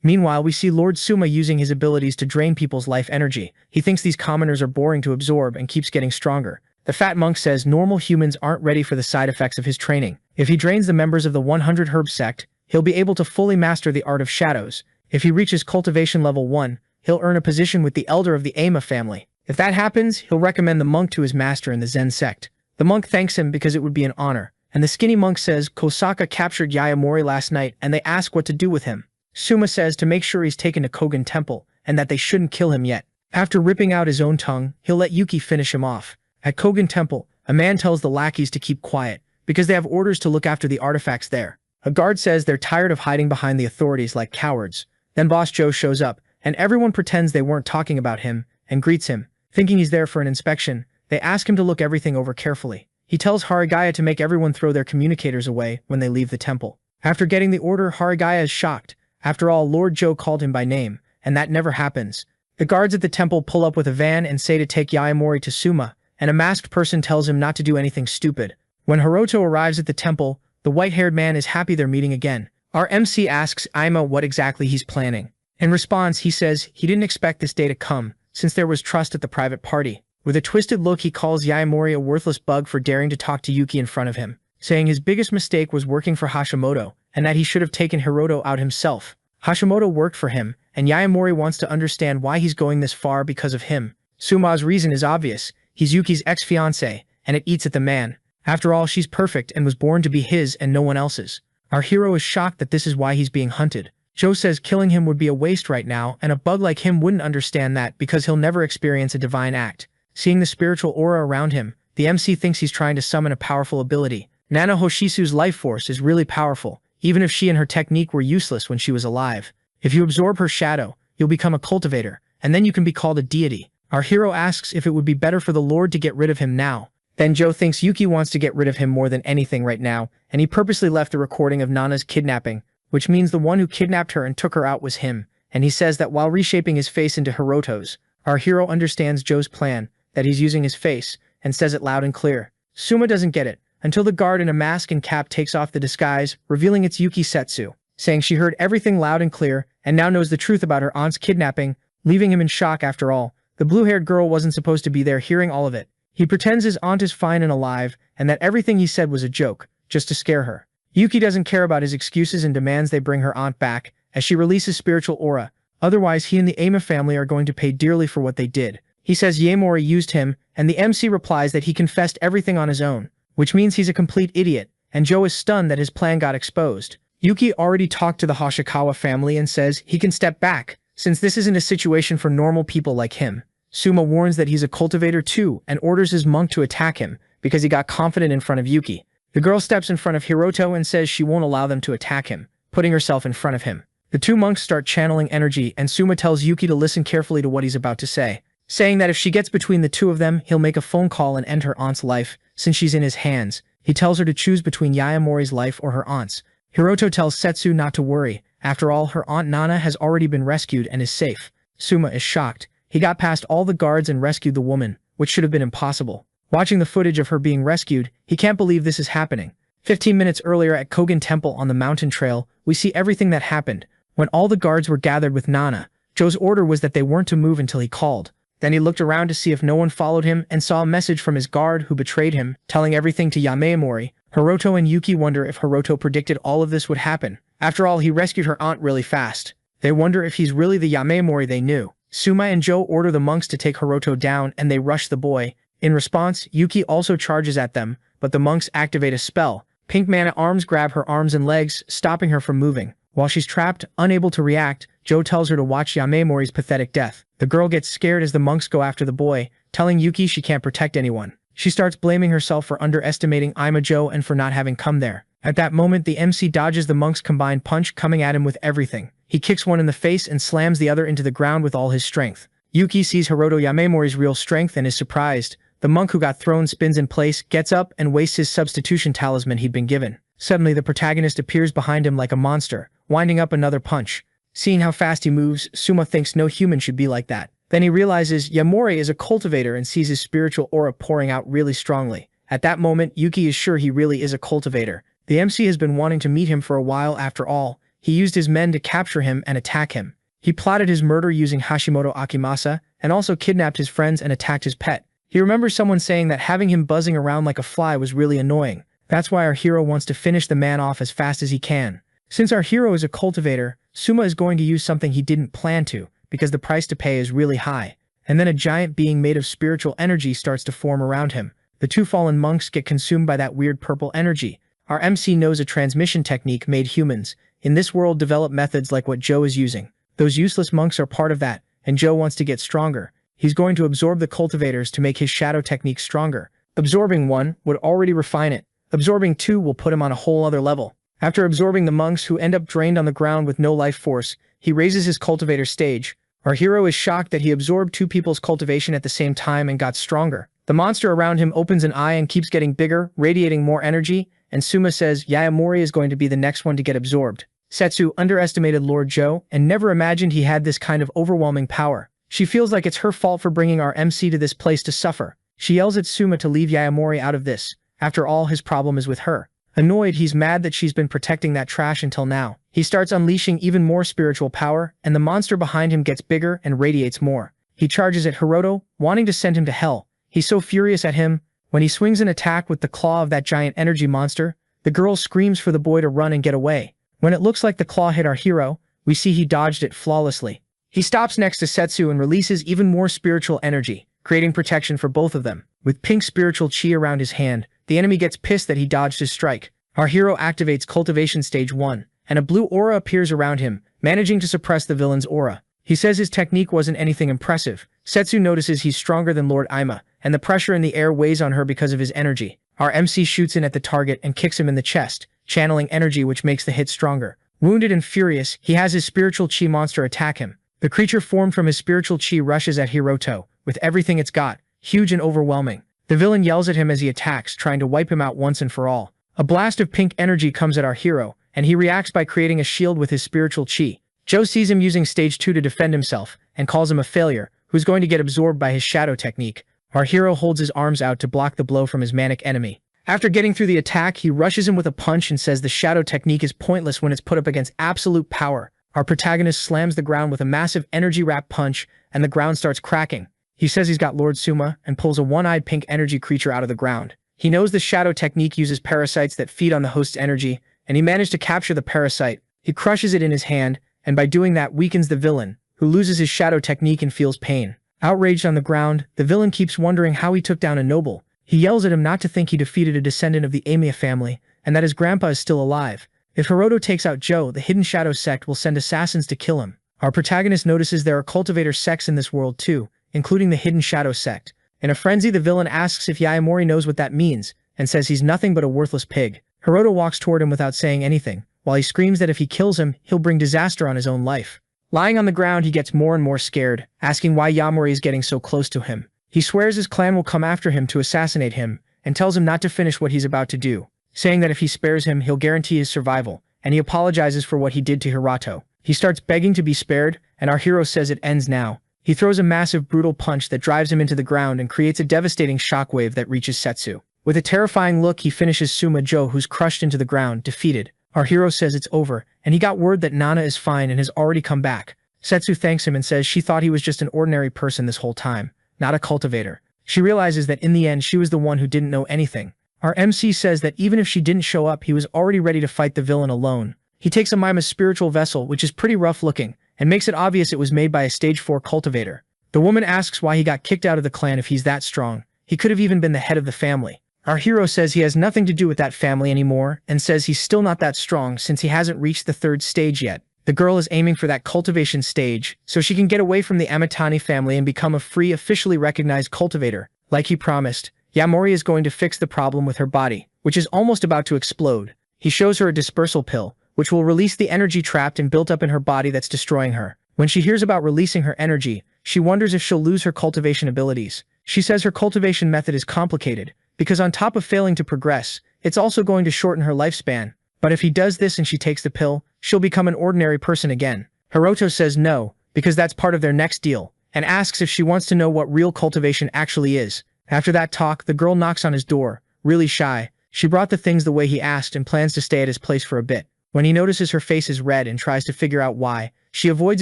Meanwhile, we see Lord Suma using his abilities to drain people's life energy. He thinks these commoners are boring to absorb and keeps getting stronger. The fat monk says normal humans aren't ready for the side effects of his training. If he drains the members of the 100 Herb sect, he'll be able to fully master the art of shadows. If he reaches cultivation level 1, he'll earn a position with the elder of the Ama family. If that happens, he'll recommend the monk to his master in the Zen sect. The monk thanks him because it would be an honor, and the skinny monk says Kosaka captured Yayamori last night and they ask what to do with him. Suma says to make sure he's taken to Kogen Temple, and that they shouldn't kill him yet. After ripping out his own tongue, he'll let Yuki finish him off. At Kogen Temple, a man tells the lackeys to keep quiet, because they have orders to look after the artifacts there. A guard says they're tired of hiding behind the authorities like cowards. Then Boss Joe shows up, and everyone pretends they weren't talking about him, and greets him. Thinking he's there for an inspection, they ask him to look everything over carefully. He tells Harigaya to make everyone throw their communicators away when they leave the temple. After getting the order, Harigaya is shocked. After all, Lord Joe called him by name, and that never happens. The guards at the temple pull up with a van and say to take Yayamori to Suma, and a masked person tells him not to do anything stupid. When Hiroto arrives at the temple, the white-haired man is happy they're meeting again. Our MC asks Ima what exactly he's planning. In response, he says he didn't expect this day to come, since there was trust at the private party. With a twisted look, he calls Yayamori a worthless bug for daring to talk to Yuki in front of him, saying his biggest mistake was working for Hashimoto, and that he should have taken Hiroto out himself. Hashimoto worked for him, and Yayamori wants to understand why he's going this far because of him. Suma's reason is obvious. He's Yuki's ex-fiancé, and it eats at the man. After all, she's perfect and was born to be his and no one else's. Our hero is shocked that this is why he's being hunted. Joe says killing him would be a waste right now, and a bug like him wouldn't understand that because he'll never experience a divine act. Seeing the spiritual aura around him, the MC thinks he's trying to summon a powerful ability. Nana Hoshisu's life force is really powerful, even if she and her technique were useless when she was alive. If you absorb her shadow, you'll become a cultivator, and then you can be called a deity. Our hero asks if it would be better for the Lord to get rid of him now. Then Joe thinks Yuki wants to get rid of him more than anything right now, and he purposely left the recording of Nana's kidnapping, which means the one who kidnapped her and took her out was him, and he says that while reshaping his face into Hiroto's, our hero understands Joe's plan, that he's using his face, and says it loud and clear. Suma doesn't get it, until the guard in a mask and cap takes off the disguise, revealing it's Yuki Setsu, saying she heard everything loud and clear, and now knows the truth about her aunt's kidnapping, leaving him in shock after all. The blue-haired girl wasn't supposed to be there hearing all of it. He pretends his aunt is fine and alive, and that everything he said was a joke, just to scare her. Yuki doesn't care about his excuses and demands they bring her aunt back, as she releases spiritual aura. Otherwise, he and the Ama family are going to pay dearly for what they did. He says Yayamori used him, and the MC replies that he confessed everything on his own, which means he's a complete idiot, and Joe is stunned that his plan got exposed. Yuki already talked to the Hoshikawa family and says he can step back, since this isn't a situation for normal people like him. Suma warns that he's a cultivator too, and orders his monk to attack him, because he got confident in front of Yuki. The girl steps in front of Hiroto and says she won't allow them to attack him, putting herself in front of him. The two monks start channeling energy, and Suma tells Yuki to listen carefully to what he's about to say, saying that if she gets between the two of them, he'll make a phone call and end her aunt's life, since she's in his hands. He tells her to choose between Yayamori's life or her aunt's. Hiroto tells Setsu not to worry. After all, her aunt Nana has already been rescued and is safe. Suma is shocked. He got past all the guards and rescued the woman, which should have been impossible. Watching the footage of her being rescued, he can't believe this is happening. 15 minutes earlier at Kogen Temple on the mountain trail, we see everything that happened. When all the guards were gathered with Nana, Joe's order was that they weren't to move until he called. Then he looked around to see if no one followed him and saw a message from his guard who betrayed him, telling everything to Yayamori. Hiroto and Yuki wonder if Hiroto predicted all of this would happen. After all, he rescued her aunt really fast. They wonder if he's really the Yayamori they knew. Suma and Joe order the monks to take Hiroto down and they rush the boy. In response, Yuki also charges at them, but the monks activate a spell. Pink mana arms grab her arms and legs, stopping her from moving. While she's trapped, unable to react, Joe tells her to watch Yayamori's pathetic death. The girl gets scared as the monks go after the boy, telling Yuki she can't protect anyone. She starts blaming herself for underestimating Ima Joe and for not having come there. At that moment, the MC dodges the monk's combined punch, coming at him with everything. He kicks one in the face and slams the other into the ground with all his strength. Yuki sees Hiroto Yayamori's real strength and is surprised. The monk who got thrown spins in place, gets up, and wastes his substitution talisman he'd been given. Suddenly, the protagonist appears behind him like a monster, winding up another punch. Seeing how fast he moves, Suma thinks no human should be like that. Then he realizes Yamori is a cultivator and sees his spiritual aura pouring out really strongly. At that moment, Yuki is sure he really is a cultivator. The MC has been wanting to meet him for a while after all. He used his men to capture him and attack him. He plotted his murder using Hashimoto Akimasa, and also kidnapped his friends and attacked his pet. He remembers someone saying that having him buzzing around like a fly was really annoying. That's why our hero wants to finish the man off as fast as he can. Since our hero is a cultivator, Suma is going to use something he didn't plan to, because the price to pay is really high. And then a giant being made of spiritual energy starts to form around him. The two fallen monks get consumed by that weird purple energy. Our MC knows a transmission technique made humans in this world develop methods like what Joe is using. Those useless monks are part of that, and Joe wants to get stronger. He's going to absorb the cultivators to make his shadow technique stronger. Absorbing 1 would already refine it. Absorbing 2 will put him on a whole other level. After absorbing the monks who end up drained on the ground with no life force, he raises his cultivator stage. Our hero is shocked that he absorbed 2 people's cultivation at the same time and got stronger. The monster around him opens an eye and keeps getting bigger, radiating more energy, and Suma says Yayamori is going to be the next one to get absorbed. Setsu underestimated Lord Joe and never imagined he had this kind of overwhelming power. She feels like it's her fault for bringing our MC to this place to suffer. She yells at Suma to leave Yayamori out of this. After all, his problem is with her. Annoyed, he's mad that she's been protecting that trash until now. He starts unleashing even more spiritual power, and the monster behind him gets bigger and radiates more. He charges at Hiroto, wanting to send him to hell. He's so furious at him. When he swings an attack with the claw of that giant energy monster, the girl screams for the boy to run and get away. When it looks like the claw hit our hero, we see he dodged it flawlessly. He stops next to Setsu and releases even more spiritual energy, creating protection for both of them. With pink spiritual chi around his hand, the enemy gets pissed that he dodged his strike. Our hero activates Cultivation Stage 1, and a blue aura appears around him, managing to suppress the villain's aura. He says his technique wasn't anything impressive. Setsu notices he's stronger than Lord Ima, and the pressure in the air weighs on her because of his energy. Our MC shoots in at the target and kicks him in the chest, channeling energy which makes the hit stronger. Wounded and furious, he has his spiritual chi monster attack him. The creature formed from his spiritual chi rushes at Hiroto, with everything it's got, huge and overwhelming. The villain yells at him as he attacks, trying to wipe him out once and for all. A blast of pink energy comes at our hero, and he reacts by creating a shield with his spiritual chi. Joe sees him using stage 2 to defend himself, and calls him a failure, who's going to get absorbed by his shadow technique. Our hero holds his arms out to block the blow from his manic enemy. After getting through the attack, he rushes him with a punch and says the shadow technique is pointless when it's put up against absolute power. Our protagonist slams the ground with a massive energy-wrapped punch, and the ground starts cracking. He says he's got Lord Suma, and pulls a one-eyed pink energy creature out of the ground. He knows the shadow technique uses parasites that feed on the host's energy, and he managed to capture the parasite. He crushes it in his hand, and by doing that weakens the villain, who loses his shadow technique and feels pain. Outraged on the ground, the villain keeps wondering how he took down a noble. He yells at him not to think he defeated a descendant of the Amiya family, and that his grandpa is still alive. If Hiroto takes out Joe, the Hidden Shadow sect will send assassins to kill him. Our protagonist notices there are cultivator sects in this world too, including the Hidden Shadow sect. In a frenzy, the villain asks if Yayamori knows what that means, and says he's nothing but a worthless pig. Hiroto walks toward him without saying anything, while he screams that if he kills him, he'll bring disaster on his own life. Lying on the ground, he gets more and more scared, asking why Yamori is getting so close to him. He swears his clan will come after him to assassinate him, and tells him not to finish what he's about to do, saying that if he spares him, he'll guarantee his survival, and he apologizes for what he did to Hiroto. He starts begging to be spared, and our hero says it ends now. He throws a massive brutal punch that drives him into the ground and creates a devastating shockwave that reaches Setsu. With a terrifying look, he finishes Suma Joe, who's crushed into the ground, defeated. Our hero says it's over, and he got word that Nana is fine and has already come back. Setsu thanks him and says she thought he was just an ordinary person this whole time, not a cultivator. She realizes that in the end she was the one who didn't know anything. Our MC says that even if she didn't show up, he was already ready to fight the villain alone. He takes Amima's spiritual vessel, which is pretty rough looking, and makes it obvious it was made by a stage 4 cultivator. The woman asks why he got kicked out of the clan if he's that strong. He could have even been the head of the family. Our hero says he has nothing to do with that family anymore, and says he's still not that strong since he hasn't reached the 3rd stage yet. The girl is aiming for that cultivation stage, so she can get away from the Amitani family and become a free, officially recognized cultivator. Like he promised, Yamori is going to fix the problem with her body, which is almost about to explode. He shows her a dispersal pill, which will release the energy trapped and built up in her body that's destroying her. When she hears about releasing her energy, she wonders if she'll lose her cultivation abilities. She says her cultivation method is complicated, because on top of failing to progress, it's also going to shorten her lifespan. But if he does this and she takes the pill, she'll become an ordinary person again. Hiroto says no, because that's part of their next deal, and asks if she wants to know what real cultivation actually is. After that talk, the girl knocks on his door, really shy. She brought the things the way he asked and plans to stay at his place for a bit. When he notices her face is red and tries to figure out why, she avoids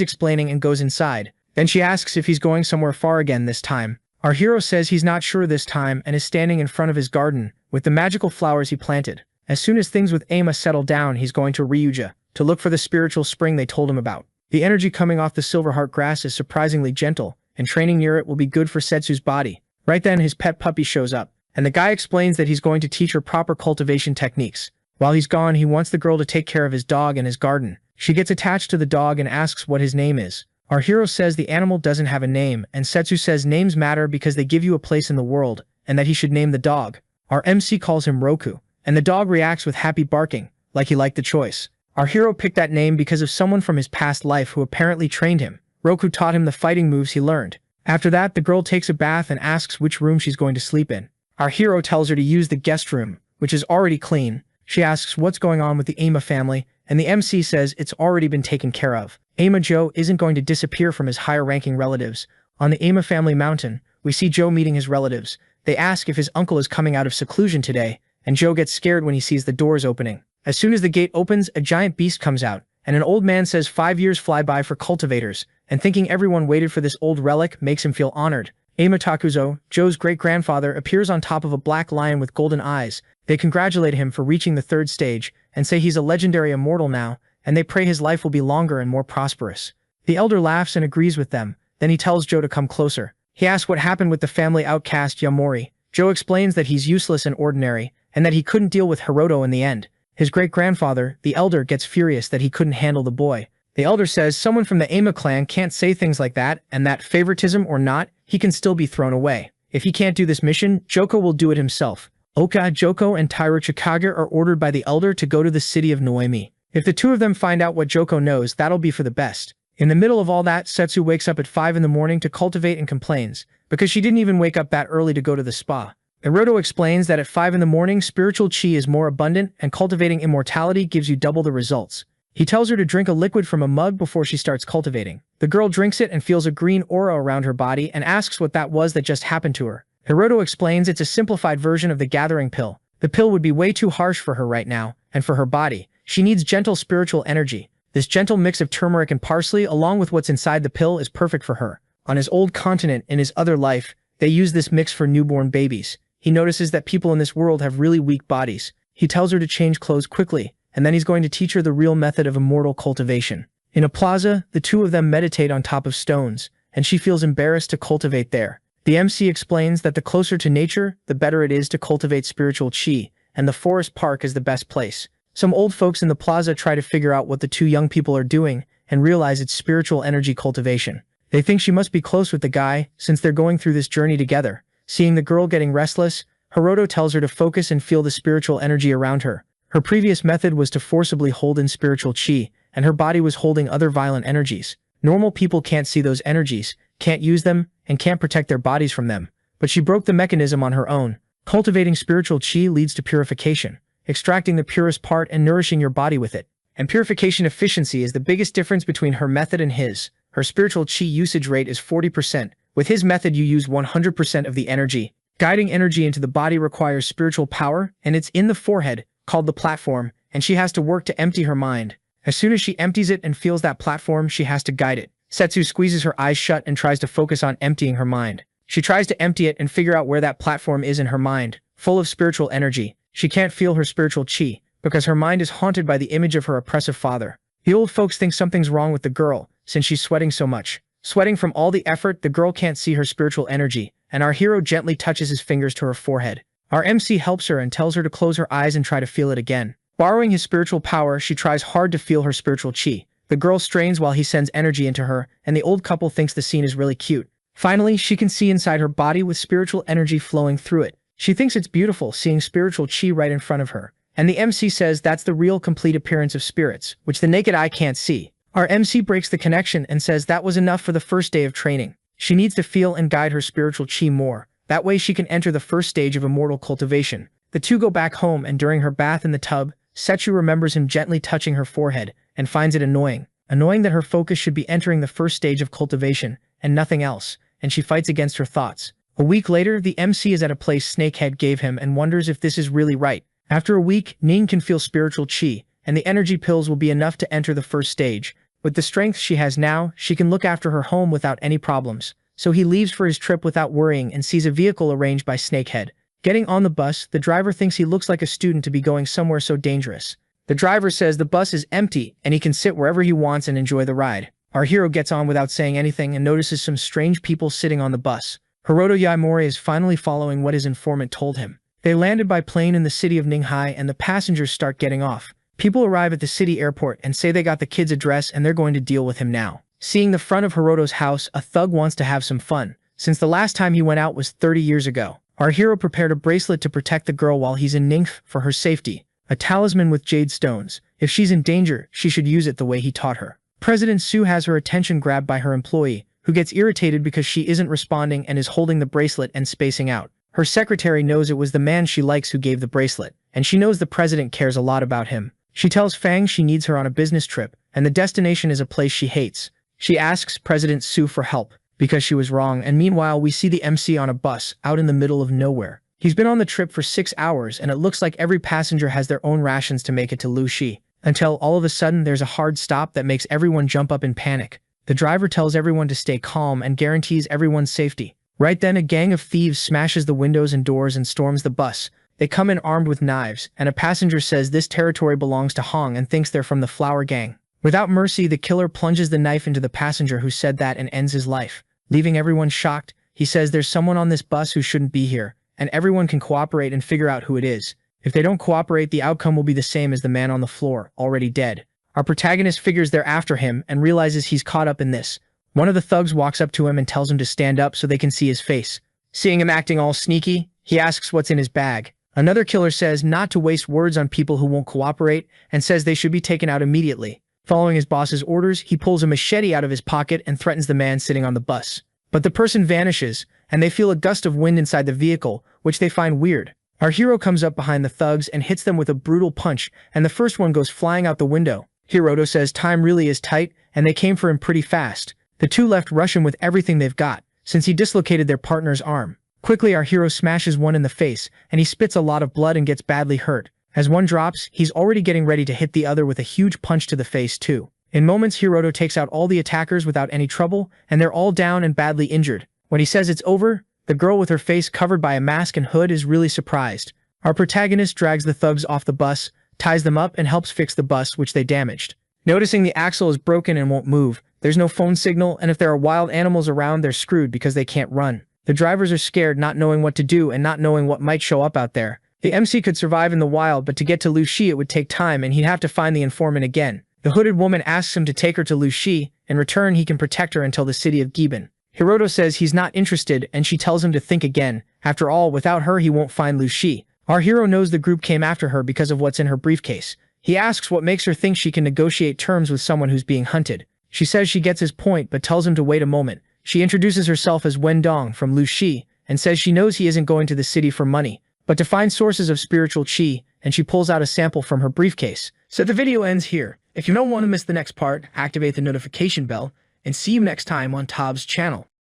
explaining and goes inside. Then she asks if he's going somewhere far again this time. Our hero says he's not sure this time and is standing in front of his garden with the magical flowers he planted. As soon as things with Ama settle down, he's going to Ryuja to look for the spiritual spring they told him about. The energy coming off the Silverheart grass is surprisingly gentle, and training near it will be good for Setsu's body. Right then, his pet puppy shows up, and the guy explains that he's going to teach her proper cultivation techniques. While he's gone, he wants the girl to take care of his dog and his garden. She gets attached to the dog and asks what his name is. Our hero says the animal doesn't have a name, and Setsu says names matter because they give you a place in the world, and that he should name the dog. Our MC calls him Roku, and the dog reacts with happy barking, like he liked the choice. Our hero picked that name because of someone from his past life who apparently trained him. Roku taught him the fighting moves he learned. After that, the girl takes a bath and asks which room she's going to sleep in. Our hero tells her to use the guest room, which is already clean. She asks what's going on with the Ama family, and the MC says it's already been taken care of. Ama Joe isn't going to disappear from his higher-ranking relatives. On the Ama family mountain, we see Joe meeting his relatives. They ask if his uncle is coming out of seclusion today, and Joe gets scared when he sees the doors opening. As soon as the gate opens, a giant beast comes out, and an old man says 5 years fly by for cultivators, and thinking everyone waited for this old relic makes him feel honored. Ama Takuzo, Joe's great-grandfather, appears on top of a black lion with golden eyes. They congratulate him for reaching the 3rd stage, and say he's a legendary immortal now, and they pray his life will be longer and more prosperous. The elder laughs and agrees with them, then he tells Joe to come closer. He asks what happened with the family outcast Yamori. Joe explains that he's useless and ordinary, and that he couldn't deal with Hiroto in the end. His great-grandfather, the elder, gets furious that he couldn't handle the boy. The elder says someone from the Ama clan can't say things like that, and that, favoritism or not, he can still be thrown away. If he can't do this mission, Joko will do it himself. Oka, Joko, and Tairo Chikage are ordered by the elder to go to the city of Noemi. If the two of them find out what Joko knows, that'll be for the best. In the middle of all that, Setsu wakes up at 5 in the morning to cultivate and complains, because she didn't even wake up that early to go to the spa. Hiroto explains that at 5 in the morning, spiritual chi is more abundant, and cultivating immortality gives you double the results. He tells her to drink a liquid from a mug before she starts cultivating. The girl drinks it and feels a green aura around her body and asks what that was that just happened to her. Hiroto explains it's a simplified version of the gathering pill. The pill would be way too harsh for her right now, and for her body, she needs gentle spiritual energy. This gentle mix of turmeric and parsley along with what's inside the pill is perfect for her. On his old continent, in his other life, they use this mix for newborn babies. He notices that people in this world have really weak bodies. He tells her to change clothes quickly, and then he's going to teach her the real method of immortal cultivation. In a plaza, the two of them meditate on top of stones, and she feels embarrassed to cultivate there. The MC explains that the closer to nature, the better it is to cultivate spiritual chi, and the forest park is the best place. Some old folks in the plaza try to figure out what the two young people are doing, and realize it's spiritual energy cultivation. They think she must be close with the guy, since they're going through this journey together. Seeing the girl getting restless, Hiroto tells her to focus and feel the spiritual energy around her. Her previous method was to forcibly hold in spiritual chi, and her body was holding other violent energies. Normal people can't see those energies, can't use them, and can't protect their bodies from them. But she broke the mechanism on her own. Cultivating spiritual chi leads to purification, extracting the purest part and nourishing your body with it. And purification efficiency is the biggest difference between her method and his. Her spiritual chi usage rate is 40%. With his method you use 100% of the energy. Guiding energy into the body requires spiritual power, and it's in the forehead, called the platform, and she has to work to empty her mind. As soon as she empties it and feels that platform, she has to guide it. Setsu squeezes her eyes shut and tries to focus on emptying her mind. She tries to empty it and figure out where that platform is in her mind, full of spiritual energy. She can't feel her spiritual chi, because her mind is haunted by the image of her oppressive father. The old folks think something's wrong with the girl, since she's sweating so much. Sweating from all the effort, the girl can't see her spiritual energy, and our hero gently touches his fingers to her forehead. Our MC helps her and tells her to close her eyes and try to feel it again. Borrowing his spiritual power, she tries hard to feel her spiritual chi. The girl strains while he sends energy into her, and the old couple thinks the scene is really cute. Finally, she can see inside her body with spiritual energy flowing through it. She thinks it's beautiful seeing spiritual chi right in front of her. And the MC says that's the real complete appearance of spirits, which the naked eye can't see. Our MC breaks the connection and says that was enough for the first day of training. She needs to feel and guide her spiritual chi more. That way she can enter the first stage of immortal cultivation. The two go back home, and during her bath in the tub, Setsu remembers him gently touching her forehead and finds it annoying. annoying that her focus should be entering the first stage of cultivation, and nothing else, and she fights against her thoughts. A week later, the MC is at a place Snakehead gave him and wonders if this is really right. After a week, Ning can feel spiritual chi, and the energy pills will be enough to enter the first stage. With the strength she has now, she can look after her home without any problems. So he leaves for his trip without worrying and sees a vehicle arranged by Snakehead. Getting on the bus, the driver thinks he looks like a student to be going somewhere so dangerous. The driver says the bus is empty and he can sit wherever he wants and enjoy the ride. Our hero gets on without saying anything and notices some strange people sitting on the bus. Hiroto Yaimori is finally following what his informant told him. They landed by plane in the city of Ninghai and the passengers start getting off. People arrive at the city airport and say they got the kid's address and they're going to deal with him now. Seeing the front of Hiroto's house, a thug wants to have some fun, since the last time he went out was 30 years ago. Our hero prepared a bracelet to protect the girl while he's in Ningth for her safety. A talisman with jade stones. If she's in danger, she should use it the way he taught her. President Sue has her attention grabbed by her employee, who gets irritated because she isn't responding and is holding the bracelet and spacing out. Her secretary knows it was the man she likes who gave the bracelet, and she knows the president cares a lot about him. She tells Fang she needs her on a business trip, and the destination is a place she hates. She asks President Sue for help, because she was wrong, and meanwhile we see the MC on a bus, out in the middle of nowhere. He's been on the trip for 6 hours, and it looks like every passenger has their own rations to make it to Lushi, until all of a sudden there's a hard stop that makes everyone jump up in panic. The driver tells everyone to stay calm and guarantees everyone's safety. Right then, a gang of thieves smashes the windows and doors and storms the bus. They come in armed with knives, and a passenger says this territory belongs to Hong and thinks they're from the Flower Gang. Without mercy, the killer plunges the knife into the passenger who said that and ends his life. Leaving everyone shocked, he says there's someone on this bus who shouldn't be here, and everyone can cooperate and figure out who it is. If they don't cooperate, the outcome will be the same as the man on the floor, already dead. Our protagonist figures they're after him and realizes he's caught up in this. One of the thugs walks up to him and tells him to stand up so they can see his face. Seeing him acting all sneaky, he asks what's in his bag. Another killer says not to waste words on people who won't cooperate and says they should be taken out immediately. Following his boss's orders, he pulls a machete out of his pocket and threatens the man sitting on the bus. But the person vanishes, and they feel a gust of wind inside the vehicle, which they find weird. Our hero comes up behind the thugs and hits them with a brutal punch, and the first one goes flying out the window. Hiroto says time really is tight, and they came for him pretty fast. The two left rush him with everything they've got, since he dislocated their partner's arm. Quickly, our hero smashes one in the face, and he spits a lot of blood and gets badly hurt. As one drops, he's already getting ready to hit the other with a huge punch to the face too. In moments, Hiroto takes out all the attackers without any trouble, and they're all down and badly injured. When he says it's over, the girl with her face covered by a mask and hood is really surprised. Our protagonist drags the thugs off the bus, ties them up, and helps fix the bus, which they damaged. Noticing the axle is broken and won't move, there's no phone signal, and if there are wild animals around, they're screwed because they can't run. The drivers are scared, not knowing what to do and not knowing what might show up out there. The MC could survive in the wild, but to get to Lushi it would take time and he'd have to find the informant again. The hooded woman asks him to take her to Lushi. In return, he can protect her until the city of Giban. Hiroto says he's not interested and she tells him to think again. After all, without her he won't find Lushi. Our hero knows the group came after her because of what's in her briefcase. He asks what makes her think she can negotiate terms with someone who's being hunted. She says she gets his point but tells him to wait a moment. She introduces herself as Wendong from Lushi and says she knows he isn't going to the city for money, but to find sources of spiritual chi, and she pulls out a sample from her briefcase. So the video ends here. If you don't want to miss the next part, activate the notification bell, and see you next time on Tob's channel.